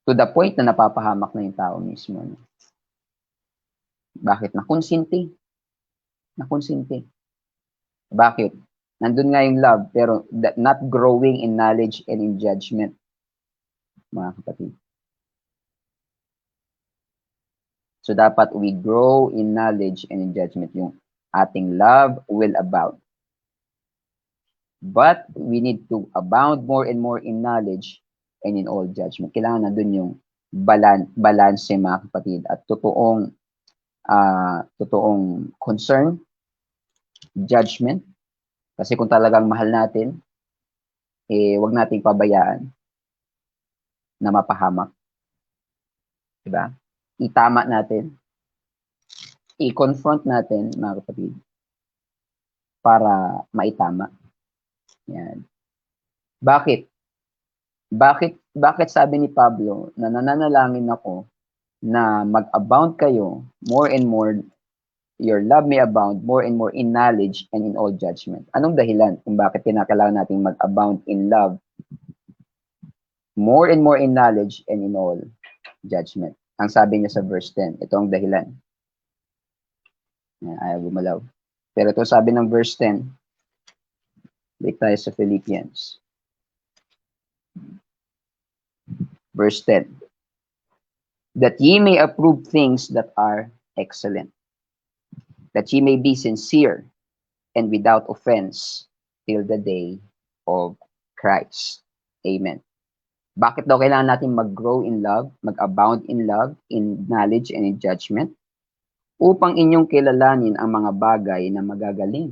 Speaker 1: To the point na napapahamak na yung tao mismo. Bakit? Nakonsinti. Nakonsinti. Bakit? Nandun nga yung love, pero not growing in knowledge and in judgment, mga kapatid. So, dapat we grow in knowledge and in judgment. Yung ating love will abound. But we need to abound more and more in knowledge and in all judgment. Kailangan nandun yung balance, mga kapatid, at totoong concern, judgment. Kasi kung talagang mahal natin, wag nating pabayaan na mapahamak. Diba? Itama natin. I-confront natin, mga kapatid, para maitama. Yan. Bakit? Bakit sabi ni Pablo na nananalangin ako na mag-abound kayo more and more, your love may abound more and more in knowledge and in all judgment. Anong dahilan kung bakit kinakailangan natin mag-abound in love more and more in knowledge and in all judgment? Ang sabi niya sa verse 10, ito ang dahilan. Ayaw gumalaw. Pero ito sabi ng verse 10, balik tayo sa Philippians. Verse 10, that ye may approve things that are excellent, that ye may be sincere and without offense till the day of Christ. Amen. Bakit daw kailangan natin mag-grow in love, mag-abound in love, in knowledge and in judgment? Upang inyong kilalanin ang mga bagay na magagaling,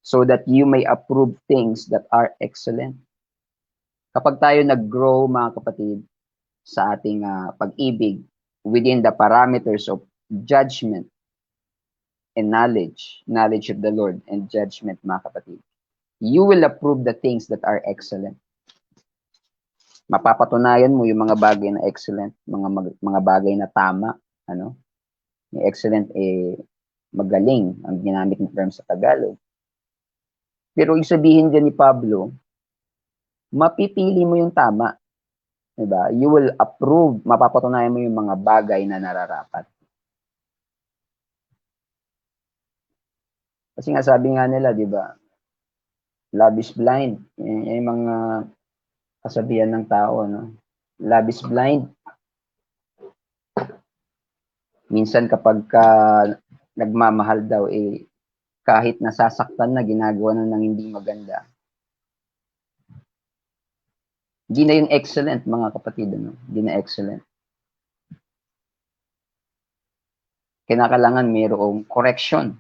Speaker 1: so that you may approve things that are excellent. Kapag tayo nag-grow, mga kapatid, sa ating pag-ibig within the parameters of judgment and knowledge of the Lord and judgment, mga kapatid, you will approve the things that are excellent. Mapapatunayan mo yung mga bagay na excellent, mga bagay na tama, ano? Yung excellent magaling ang ginamit ng term sa Tagalog. Pero isabihin dyan ni Pablo, mapipili mo yung tama. Diba? You will approve, mapapatunayan mo yung mga bagay na nararapat. Kasi nga sabi nga nila, di ba? Love is blind. Yan yung mga kasabihan ng tao, no? Love is blind. Minsan kapag nagmamahal daw, kahit nasasaktan na, ginagawa na ng hindi maganda. Hindi na yung excellent, mga kapatid, ano? Hindi na excellent. Kinakailangan mayroong correction.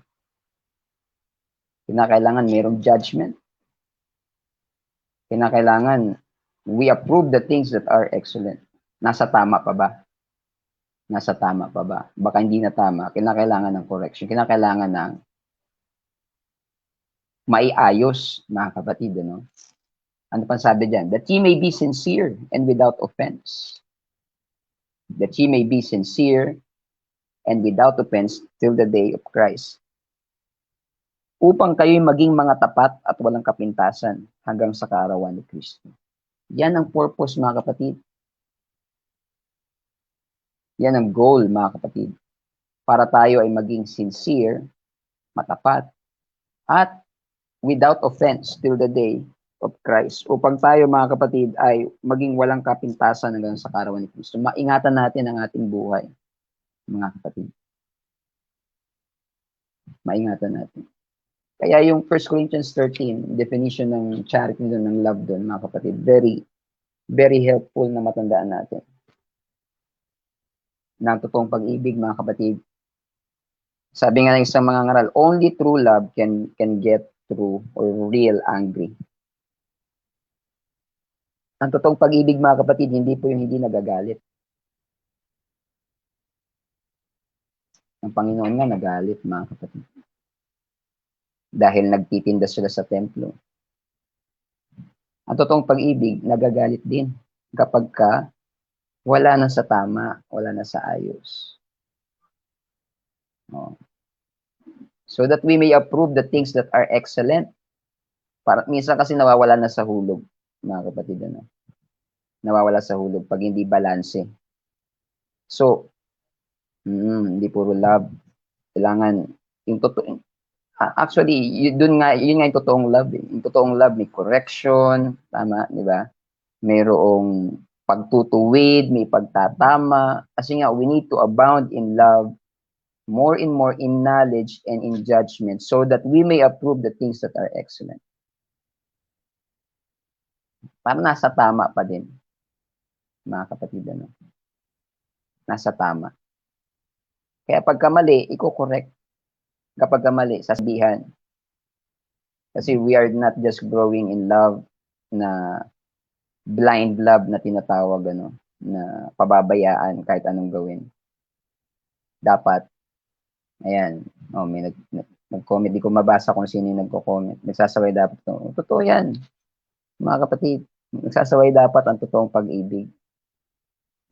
Speaker 1: Kinakailangan mayroong judgment. Kinakailangan we approve the things that are excellent. Nasa tama pa ba? Nasa tama pa ba? Baka hindi na tama. Kinakailangan ng correction. Kinakailangan ng maiayos, mga kapatid, ano? Ano pang sabi dyan? That ye may be sincere and without offense. That ye may be sincere and without offense till the day of Christ. Upang kayo'y maging mga tapat at walang kapintasan hanggang sa kaarawan ni Kristo. Yan ang purpose, mga kapatid. Yan ang goal, mga kapatid. Para tayo ay maging sincere, matapat, at without offense till the day of Christ. Upang tayo, mga kapatid, ay maging walang kapintasan hanggang sa kaarawan ni Kristo. Maingatan natin ang ating buhay, mga kapatid. Maingatan natin. Kaya yung 1 Corinthians 13, definition ng charity doon, ng love doon, mga kapatid, very, very helpful na matandaan natin. Ng totoong pag-ibig, mga kapatid. Sabi nga ng isang mga ngaral, only true love can get through or real angry. Ang totoong pag-ibig, mga kapatid, hindi po yung hindi nagagalit. Ang Panginoon nga nagalit, mga kapatid. Dahil nagtitinda sila sa templo. Ang totoong pag-ibig, nagagalit din kapag wala na sa tama, wala na sa ayos. Oh. So that we may approve the things that are excellent. Para, minsan kasi nawawala na sa hulog, mga kapatid. Ano? Nawawala sa hulog pag hindi balanse. So, Hindi puro love. Kailangan yung totoo. Actually, yun nga yung totoong love. Eh. Yung totoong love may correction, tama, di ba? Mayroong pagtutuwid, may pagtatama. Kasi nga, we need to abound in love more and more in knowledge and in judgment so that we may approve the things that are excellent. Para nasa tama pa din, mga kapatid, ano? Nasa tama. Kaya pagka mali, i-correct. Kapag mali, sasabihan. Kasi we are not just growing in love na blind love na tinatawag, ano, na pababayaan kahit anong gawin. Dapat, ayan, may nag-comment, di ko mabasa kung sino yung nagko-comment. Nagsasaway dapat. Totoo yan, mga kapatid. Nagsasaway dapat ang totoong pag-ibig.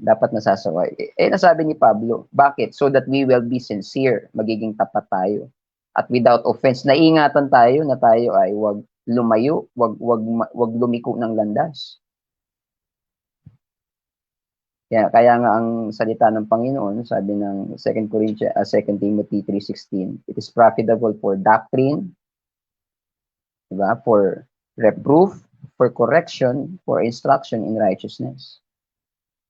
Speaker 1: Dapat nasasaway. Nasabi ni Pablo, bakit? So that we will be sincere, magiging tapat tayo. At without offense, naingatan tayo na tayo ay wag lumayo, wag lumiko ng landas. Kaya nga ang salita ng Panginoon, sabi ng 2 Timothy 3:16, it is profitable for doctrine, diba? For reproof, for correction, for instruction in righteousness.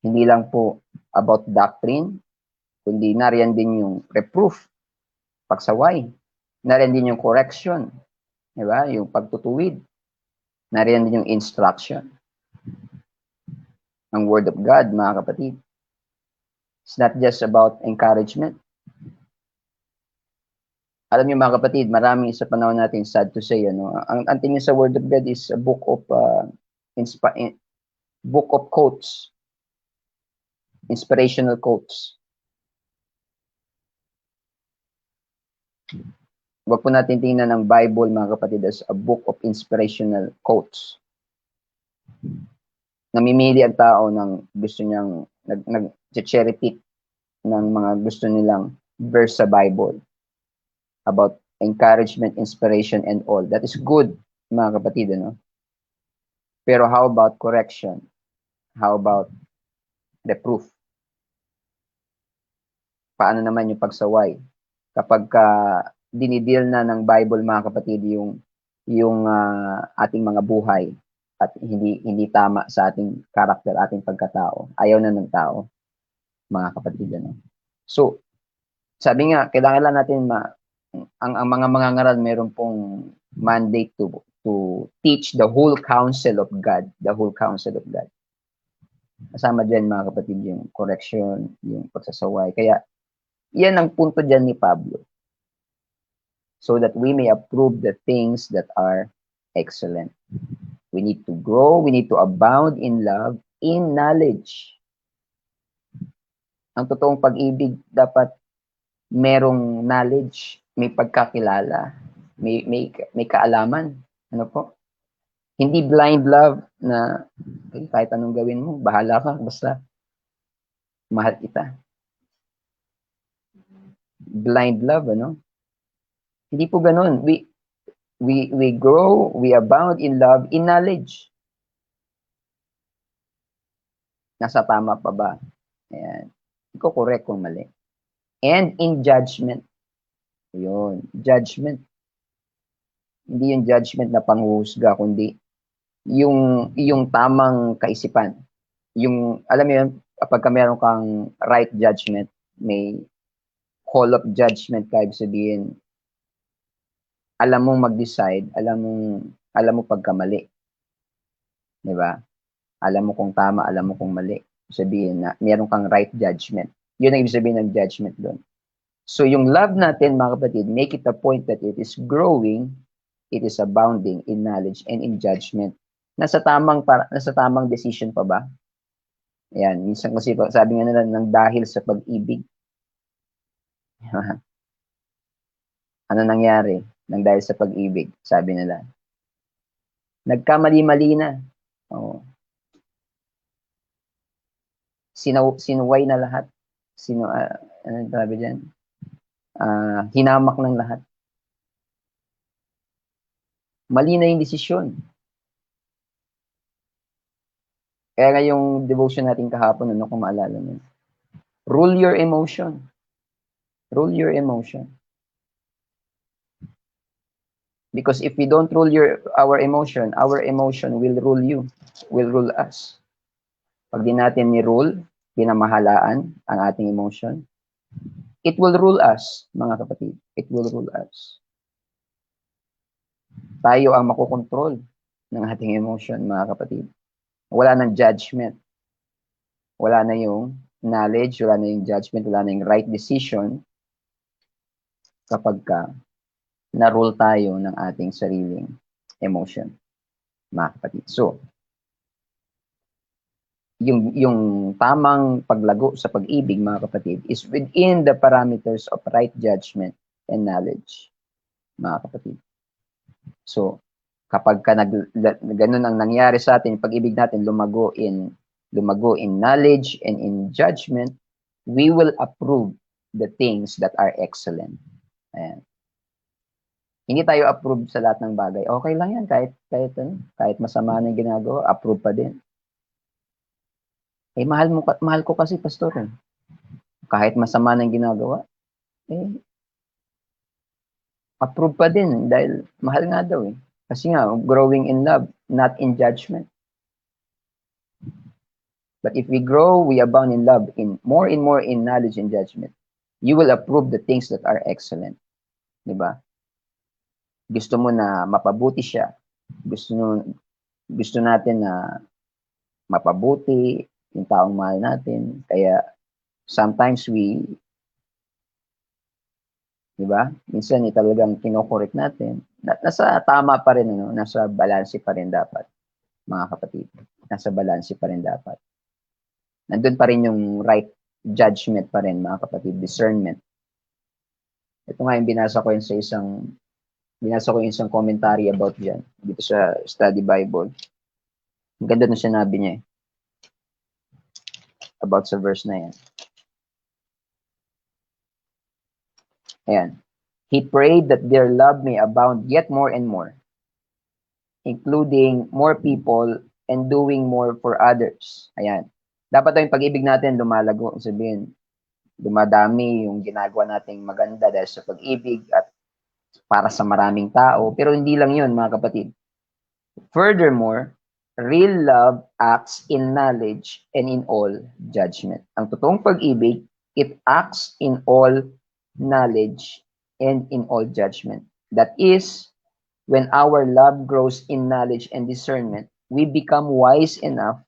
Speaker 1: Hindi lang po about doctrine, kundi nariyan din yung reproof, pagsaway. Nariyan din yung correction, diba? Yung pagtutuwid. Nariyan din yung instruction. Ang Word of God, mga kapatid. It's not just about encouragement. Alam niyo mga kapatid, marami sa panahon natin, sad to say, ano, ang tingin sa Word of God is a book of book of quotes, inspirational quotes. Huwag po natin tingnan ng Bible, mga kapatid, as a book of inspirational quotes. Namimili ang tao ng gusto niyang nag-cherry pick ng mga gusto nilang verse sa Bible about encouragement, inspiration, and all. That is good, mga kapatid, ano? Pero how about correction? How about reproof? Paano naman yung pagsaway? Kapag dinidil na ng Bible, mga kapatid, yung ating mga buhay at hindi tama sa ating karakter, ating pagkatao. Ayaw na ng tao, mga kapatid, ano? So, sabi nga, kailangan lang natin ang mga mangangaral meron pong mandate to teach the whole counsel of God, the whole counsel of God. Kasama dyan, mga kapatid, yung correction, yung pagsasaway. Kaya, yan ang punto dyan ni Pablo. So that we may approve the things that are excellent. We need to grow, we need to abound in love, in knowledge. Ang totoong pag-ibig dapat merong knowledge, may pagkakilala, may kaalaman. Ano po? Hindi blind love na kahit anong gawin mo, bahala ka, basta mahal kita. Blind love, ano? Hindi po ganun. We grow, we abound in love, in knowledge. Nasa tama pa ba? Ayan. Iko-correct kung mali. And in judgment. Yun. Judgment. Hindi yung judgment na panghuhusga, kundi yung tamang kaisipan. Yung, alam mo yun, kapag meron kang right judgment, may call of judgment, kahit sabihin, alam mong mag-decide, alam mo pagkamali. Di ba? Alam mo kung tama, alam mo kung mali. Sabihin na meron kang right judgment. Yun ang ibig sabihin ng judgment doon. So yung love natin, mga kapatid, make it a point that it is growing, it is abounding in knowledge and in judgment. Nasa tamang decision pa ba? Ayan, minsan kasi sabi nga nila ng dahil sa pag-ibig. Ano nangyari nang dahil sa pag-ibig? Sabi nila. Nagkamali-mali na. Oo. Sinuway na lahat. Ano sabi dyan? Hinamak ng lahat. Mali na yung desisyon. Kaya nga yung devotion natin kahapon, ano kung maalala nyo? Rule your emotion. Rule your emotion. Because if we don't rule our emotion will rule you, will rule us. Pag di natin ni-rule, pinamahalaan ang ating emotion, it will rule us, mga kapatid. It will rule us. Tayo ang makokontrol ng ating emotion, mga kapatid. Wala nang judgment. Wala na yung knowledge, wala na yung judgment, wala na yung right decision kapag ka na-rule tayo ng ating sariling emotion, mga kapatid. So, yung tamang paglago sa pag-ibig, mga kapatid, is within the parameters of right judgment and knowledge, mga kapatid. So, kapag ka ganun ang nangyari sa atin, pag-ibig natin lumago in knowledge and in judgment, we will approve the things that are excellent. Ayan. Hindi tayo approve sa lahat ng bagay. Okay lang yan, kahit masama na ginagawa, approve pa din. Eh, mahal ko kasi, pastor. Kahit masama na ginagawa, approve pa din dahil mahal nga daw eh. Kasi nga, growing in love, not in judgment. But if we grow, we abound in love, more and more in knowledge and judgment. You will approve the things that are excellent. Diba? Gusto mo na mapabuti siya. Gusto natin na mapabuti yung taong mahal natin. Kaya sometimes diba? Minsan talagang kinokorek natin. Nasa tama pa rin, nasa balanse pa rin dapat, mga kapatid. Nasa balanse pa rin dapat. Nandun pa rin yung right judgment pa rin, mga kapatid, discernment. Ito nga yung binasa ko sa isang commentary about dyan, dito sa Study Bible. Ang ganda na sinabi niya about sa verse na yan. Ayan. He prayed that their love may abound yet more and more, including more people and doing more for others. Ayan. Dapat yung pag-ibig natin lumalago. Sabihin, dumadami yung ginagawa nating maganda dahil sa pag-ibig at para sa maraming tao. Pero hindi lang yun, mga kapatid. Furthermore, real love acts in knowledge and in all judgment. Ang totoong pag-ibig, it acts in all knowledge and in all judgment. That is, when our love grows in knowledge and discernment, we become wise enough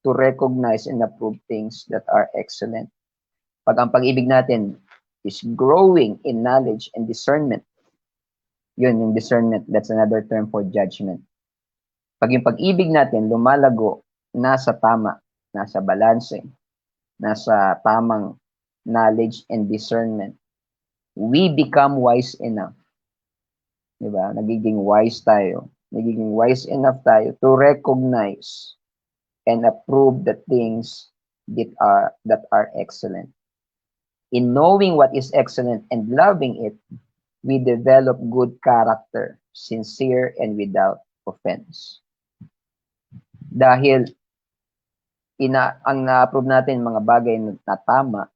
Speaker 1: to recognize and approve things that are excellent. Pag ang pag-ibig natin is growing in knowledge and discernment, yun yung discernment, that's another term for judgment. Pag yung pag-ibig natin lumalago, nasa tama, nasa balanse, nasa tamang knowledge and discernment, we become wise enough. Diba? Nagiging wise tayo. Nagiging wise enough tayo to recognize and approve the things that are excellent. In knowing what is excellent and loving it, we develop good character, sincere and without offense. Dahil ang na-approve natin mga bagay na tama,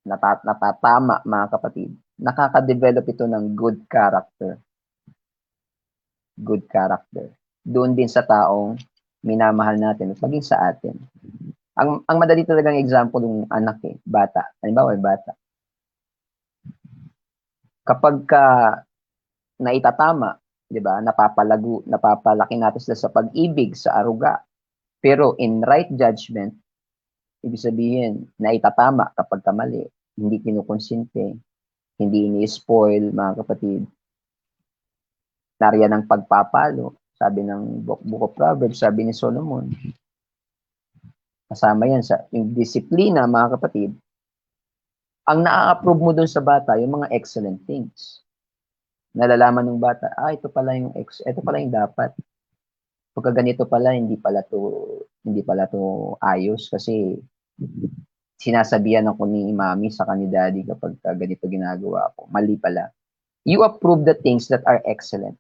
Speaker 1: natatama, mga kapatid, nakaka-develop ito ng good character. Good character. Doon din sa taong minamahal natin at maging sa atin. Ang madali talagang example ng anak bata. Halimbawa, bata. Kapag ka naitatama, 'di ba? Napapalaki natin sila sa pag-ibig, sa aruga. Pero in right judgment, ibig sabihin, naitatama kapag kamali, hindi kinukonsinte, hindi ini-spoil, mga kapatid. Nariyan ang pagpapalo, sabi ng Book of Proverbs, sabi ni Solomon. Kasama yan sa yung disiplina, mga kapatid. Ang na-approve mo dun sa bata, yung mga excellent things. Nalalaman ng bata, ito pala yung dapat. Pagka ganito pala, hindi pala to ayos kasi sinasabihan ako ni mami sa ni daddy kapag ganito ginagawa ko. Mali pala. You approve the things that are excellent.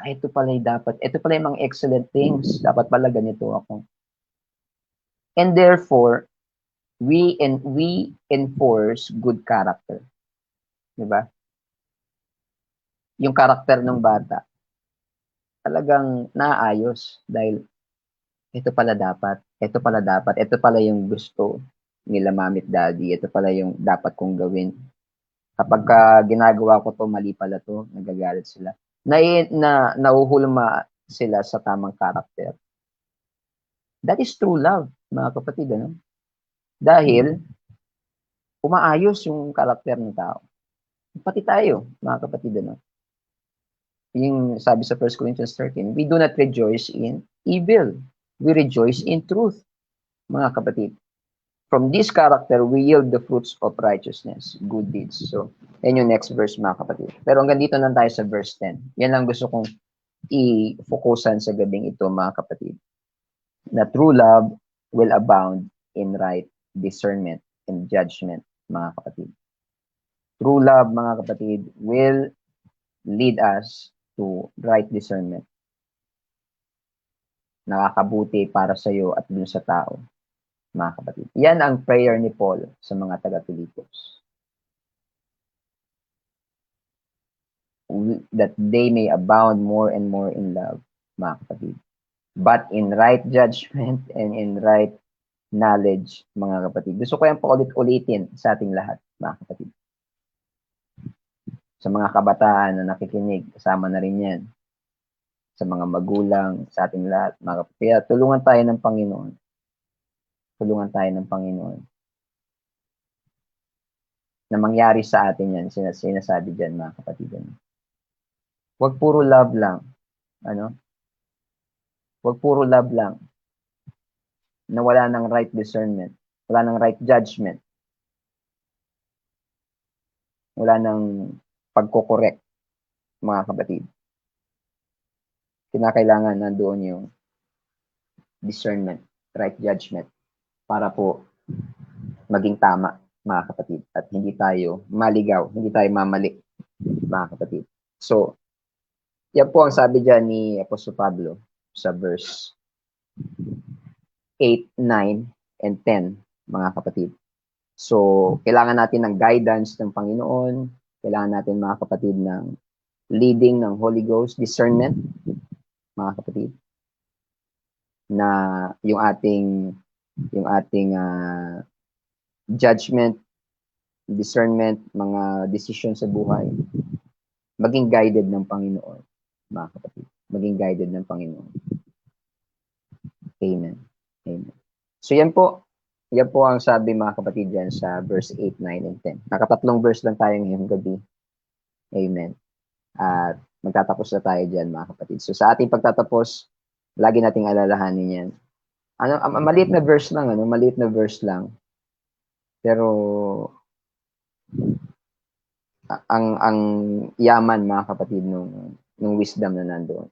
Speaker 1: Ito pala yung dapat. Ito pala yung mga excellent things. Dapat pala ganito ako. And therefore, we enforce good character. Diba? Yung karakter ng bata, talagang naayos dahil ito pala dapat, ito pala yung gusto nila mami at daddy, ito pala yung dapat kong gawin. Kapag ginagawa ko to, mali pala to, nagagalit sila. Nauhulma sila sa tamang karakter. That is true love, mga kapatid. Ano? Dahil, umaayos yung karakter ng tao. Pati tayo, mga kapatid. Ano? Yung sabi sa 1 Corinthians 13, we do not rejoice in evil. We rejoice in truth, mga kapatid. From this character, we yield the fruits of righteousness, good deeds. So, yan yung next verse, mga kapatid. Pero hanggang dito lang tayo sa verse 10. Yan lang gusto kong i-focusan sa gabing ito, mga kapatid. Na true love will abound in right discernment and judgment, mga kapatid. True love, mga kapatid, will lead us to right discernment. Nakakabuti para sa iyo at dun sa tao, mga kapatid. Yan ang prayer ni Paul sa mga taga-Pilipos. That they may abound more and more in love, mga kapatid. But in right judgment and in right knowledge, mga kapatid. Gusto ko yan paulit-ulitin sa ating lahat, mga kapatid. Sa mga kabataan na nakikinig, kasama na rin yan. Sa mga magulang, sa ating lahat, mga kapatid. Kaya tulungan tayo ng Panginoon. Tulungan tayo ng Panginoon. Na mangyari sa atin yan, sinasabi dyan, mga kapatid. Huwag puro love lang. Ano? Huwag puro love lang. Na wala ng right discernment. Wala ng right judgment. Wala ng pagkokorek, mga kapatid. Kinakailangan nandoon yung discernment, right judgment, para po maging tama, mga kapatid. At hindi tayo maligaw, hindi tayo mamali, mga kapatid. So, yan po ang sabi dyan ni Apostol Pablo sa verse 8, 9, and 10, mga kapatid. So, kailangan natin ng guidance ng Panginoon. Kailangan natin, mga kapatid, ng leading ng Holy Ghost, discernment, mga kapatid, na yung ating judgment, discernment, mga decision sa buhay, maging guided ng Panginoon, mga kapatid. Maging guided ng Panginoon. Amen. Amen. So, yan po ang sabi, mga kapatid, dyan sa verse 8, 9, and 10. Nakatatlong verse lang tayo ngayong gabi. Amen. At magtatapos na tayo dyan, mga kapatid. So, sa ating pagtatapos, lagi nating alalahanin yan. Maliit na verse lang, maliit na verse lang. Pero, ang yaman, mga kapatid, nung wisdom na nandoon.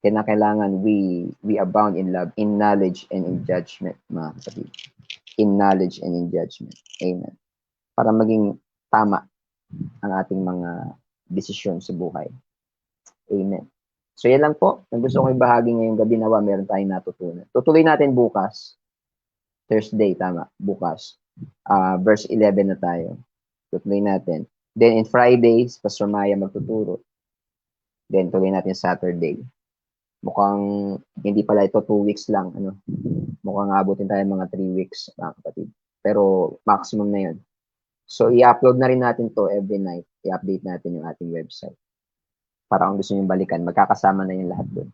Speaker 1: Kailangan we abound in love, in knowledge, and in judgment, mga kapatid. In knowledge and in judgment. Amen. Para maging tama ang ating mga desisyon sa buhay. Amen. So, yan lang po. Ang gusto kong ibahagi ngayong gabi, nawa meron tayong natutunan. Tutuloy natin bukas. Thursday, tama. Bukas. Verse 11 na tayo. Tutuloy natin. Then, in Fridays, Pastor Maya magtuturo. Then, tuloy natin Saturday. Mukhang hindi pala ito 2 weeks lang. Mukhang abutin tayo mga 3 weeks, mga kapatid. Pero, maximum na yun. So, i-upload na rin natin to every night. I-update natin yung ating website. Para kung gusto nyo balikan, magkakasama na yung lahat doon.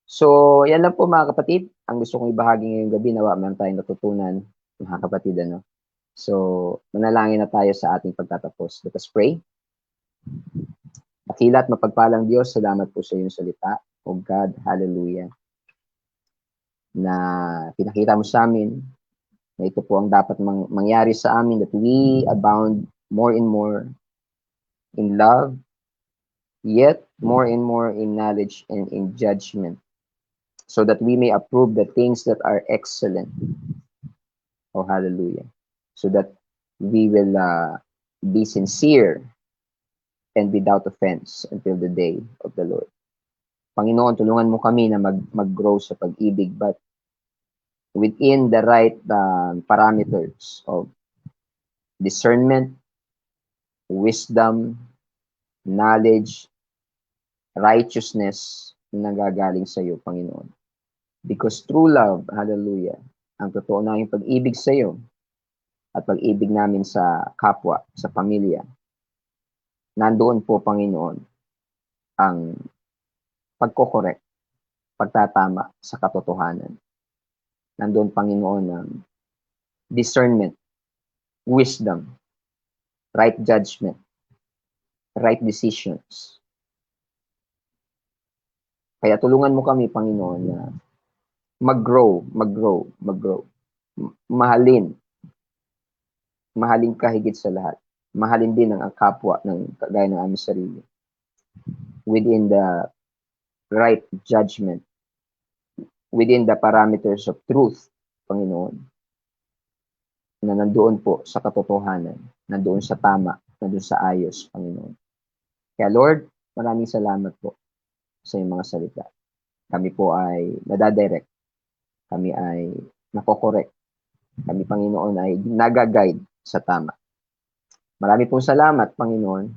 Speaker 1: So, yan lang po, mga kapatid. Ang gusto kong ibahagi ngayong gabi, nawa meron tayong natutunan, mga kapatid. So, manalangin na tayo sa ating pagtatapos. Let us pray. Dakila at mapagpalang Diyos, salamat po sa iyong salita. O God, hallelujah. Na pinakita mo sa amin na ito po ang dapat mangyari sa amin, that we abound more and more in love, yet more and more in knowledge and in judgment, so that we may approve the things that are excellent. Oh, hallelujah. So that we will be sincere and without offense until the day of the Lord. Panginoon, tulungan mo kami na mag-grow sa pag-ibig, but within the right parameters of discernment, wisdom, knowledge, righteousness na nanggagaling sa iyo, Panginoon. Because true love, hallelujah, ang totoo na yung pag-ibig sa iyo at pag-ibig namin sa kapwa, sa pamilya, nandoon po, Panginoon, ang pagkokorek, pagtatama sa katotohanan. Nandoon, Panginoon, ang discernment, wisdom, right judgment, right decisions. Kaya tulungan mo kami, Panginoon, na mag-grow. Mahalin ka higit sa lahat. Mahalin din ang kapwa ng kagaya ng aming sarili. Within the right judgment, within the parameters of truth, Panginoon, na nandoon po sa katotohanan, nandoon sa tama, nandoon sa ayos, Panginoon. Kaya Lord, maraming salamat po sa iyong mga salita. Kami po ay nadadirect. Kami ay nakokorek. Kami, Panginoon, ay nagaguide sa tama. Marami pong salamat, Panginoon,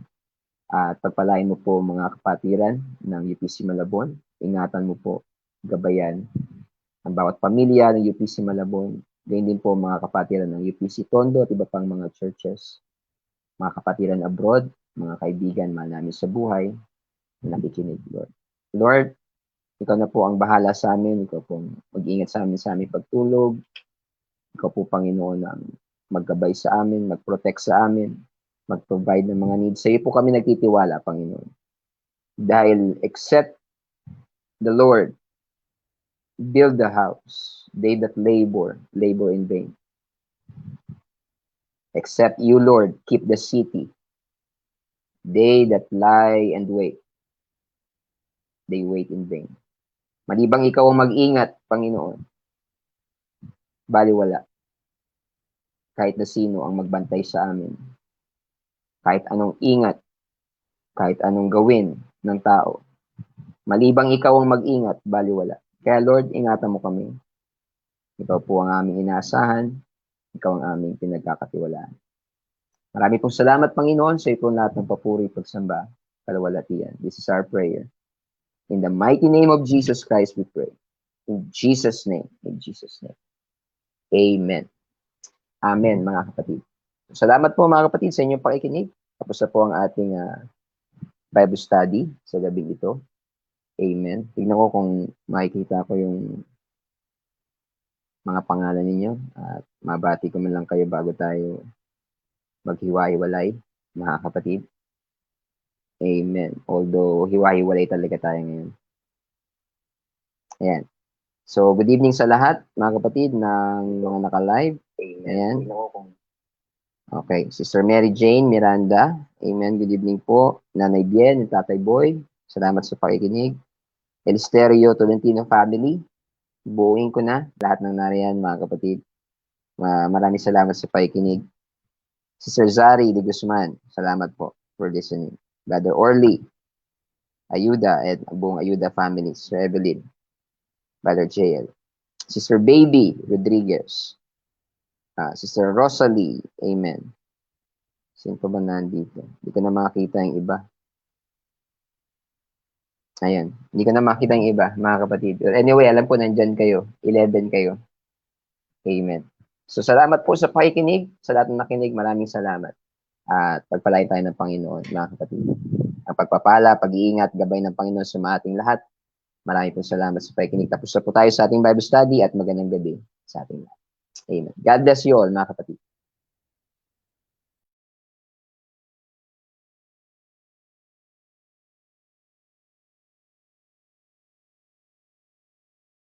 Speaker 1: at pagpalain mo po mga kapatiran ng UPC Malabon. Ingatan mo po, gabayan ang bawat pamilya ng UPC Malabon. Ganyan din po mga kapatiran ng UPC Tondo at iba pang mga churches. Mga kapatiran abroad, mga kaibigan, mahal namin sa buhay, na nakikinig, Lord. Lord, ikaw na po ang bahala sa amin. Ikaw po mag-ingat sa aming pagtulog. Ikaw po, Panginoon, ang maggabay sa amin, mag-protect sa amin, mag-provide ng mga needs. Sa iyo po kami nagtitiwala, Panginoon. Dahil except the Lord build the house, they that labor in vain. Except you, Lord, keep the city, they that lie and wait, they wait in vain. Malibang ikaw ang mag-ingat, Panginoon, baliwala. Kahit na sino ang magbantay sa amin. Kahit anong ingat, kahit anong gawin ng tao. Malibang ikaw ang mag-ingat, baliwala. Kaya Lord, ingatan mo kami. Ikaw po ang aming inaasahan. Ikaw ang aming pinagkakatiwalaan. Marami pong salamat, Panginoon, sa ito lahat ng papuri, pagsamba, kalawalatian. This is our prayer. In the mighty name of Jesus Christ, we pray. In Jesus' name. In Jesus' name. Amen. Amen, mga kapatid. Salamat po, mga kapatid, sa inyong pakikinig. Tapos na po ang ating Bible study sa gabi ito. Amen. Tignan ko kung makikita ko yung mga pangalan ninyo at mabati ko man lang kayo bago tayo maghiwa-hiwalay, mga kapatid. Amen. Although, hiwa-hiwalay talaga tayo ngayon. Ayan. So, good evening sa lahat, mga kapatid, ng mga naka-live. Ayan. Okay. Sister Mary Jane Miranda. Amen. Good evening po. Nanay Bien, Tatay Boy. Salamat sa pakikinig. Elisterio Tolentino family. Buuin ko na lahat ng nariyan, mga kapatid. Maraming salamat sa pakikinig. Sister Zari de Guzman. Salamat po for listening. Brother Orly, Ayuda, at buong Ayuda family. Sister Evelyn, Brother JL. Sister Baby Rodriguez. Sister Rosalie, amen. Sino pa ba nandito? Hindi ko na makita yung iba. Ayan. Hindi ko na makita yung iba, mga kapatid. Anyway, alam ko nandyan kayo. 11 kayo. Amen. So, salamat po sa pakikinig. Sa lahat ng nakinig, maraming salamat. At pagpalain tayo ng Panginoon, mga kapatid. Ang pagpapala, pag-iingat, gabay ng Panginoon sa ating lahat. Maraming po salamat sa pakikinig. Tapos na po tayo sa ating Bible study at magandang gabi sa ating lahat. Amen. God bless you all, mga kapatid.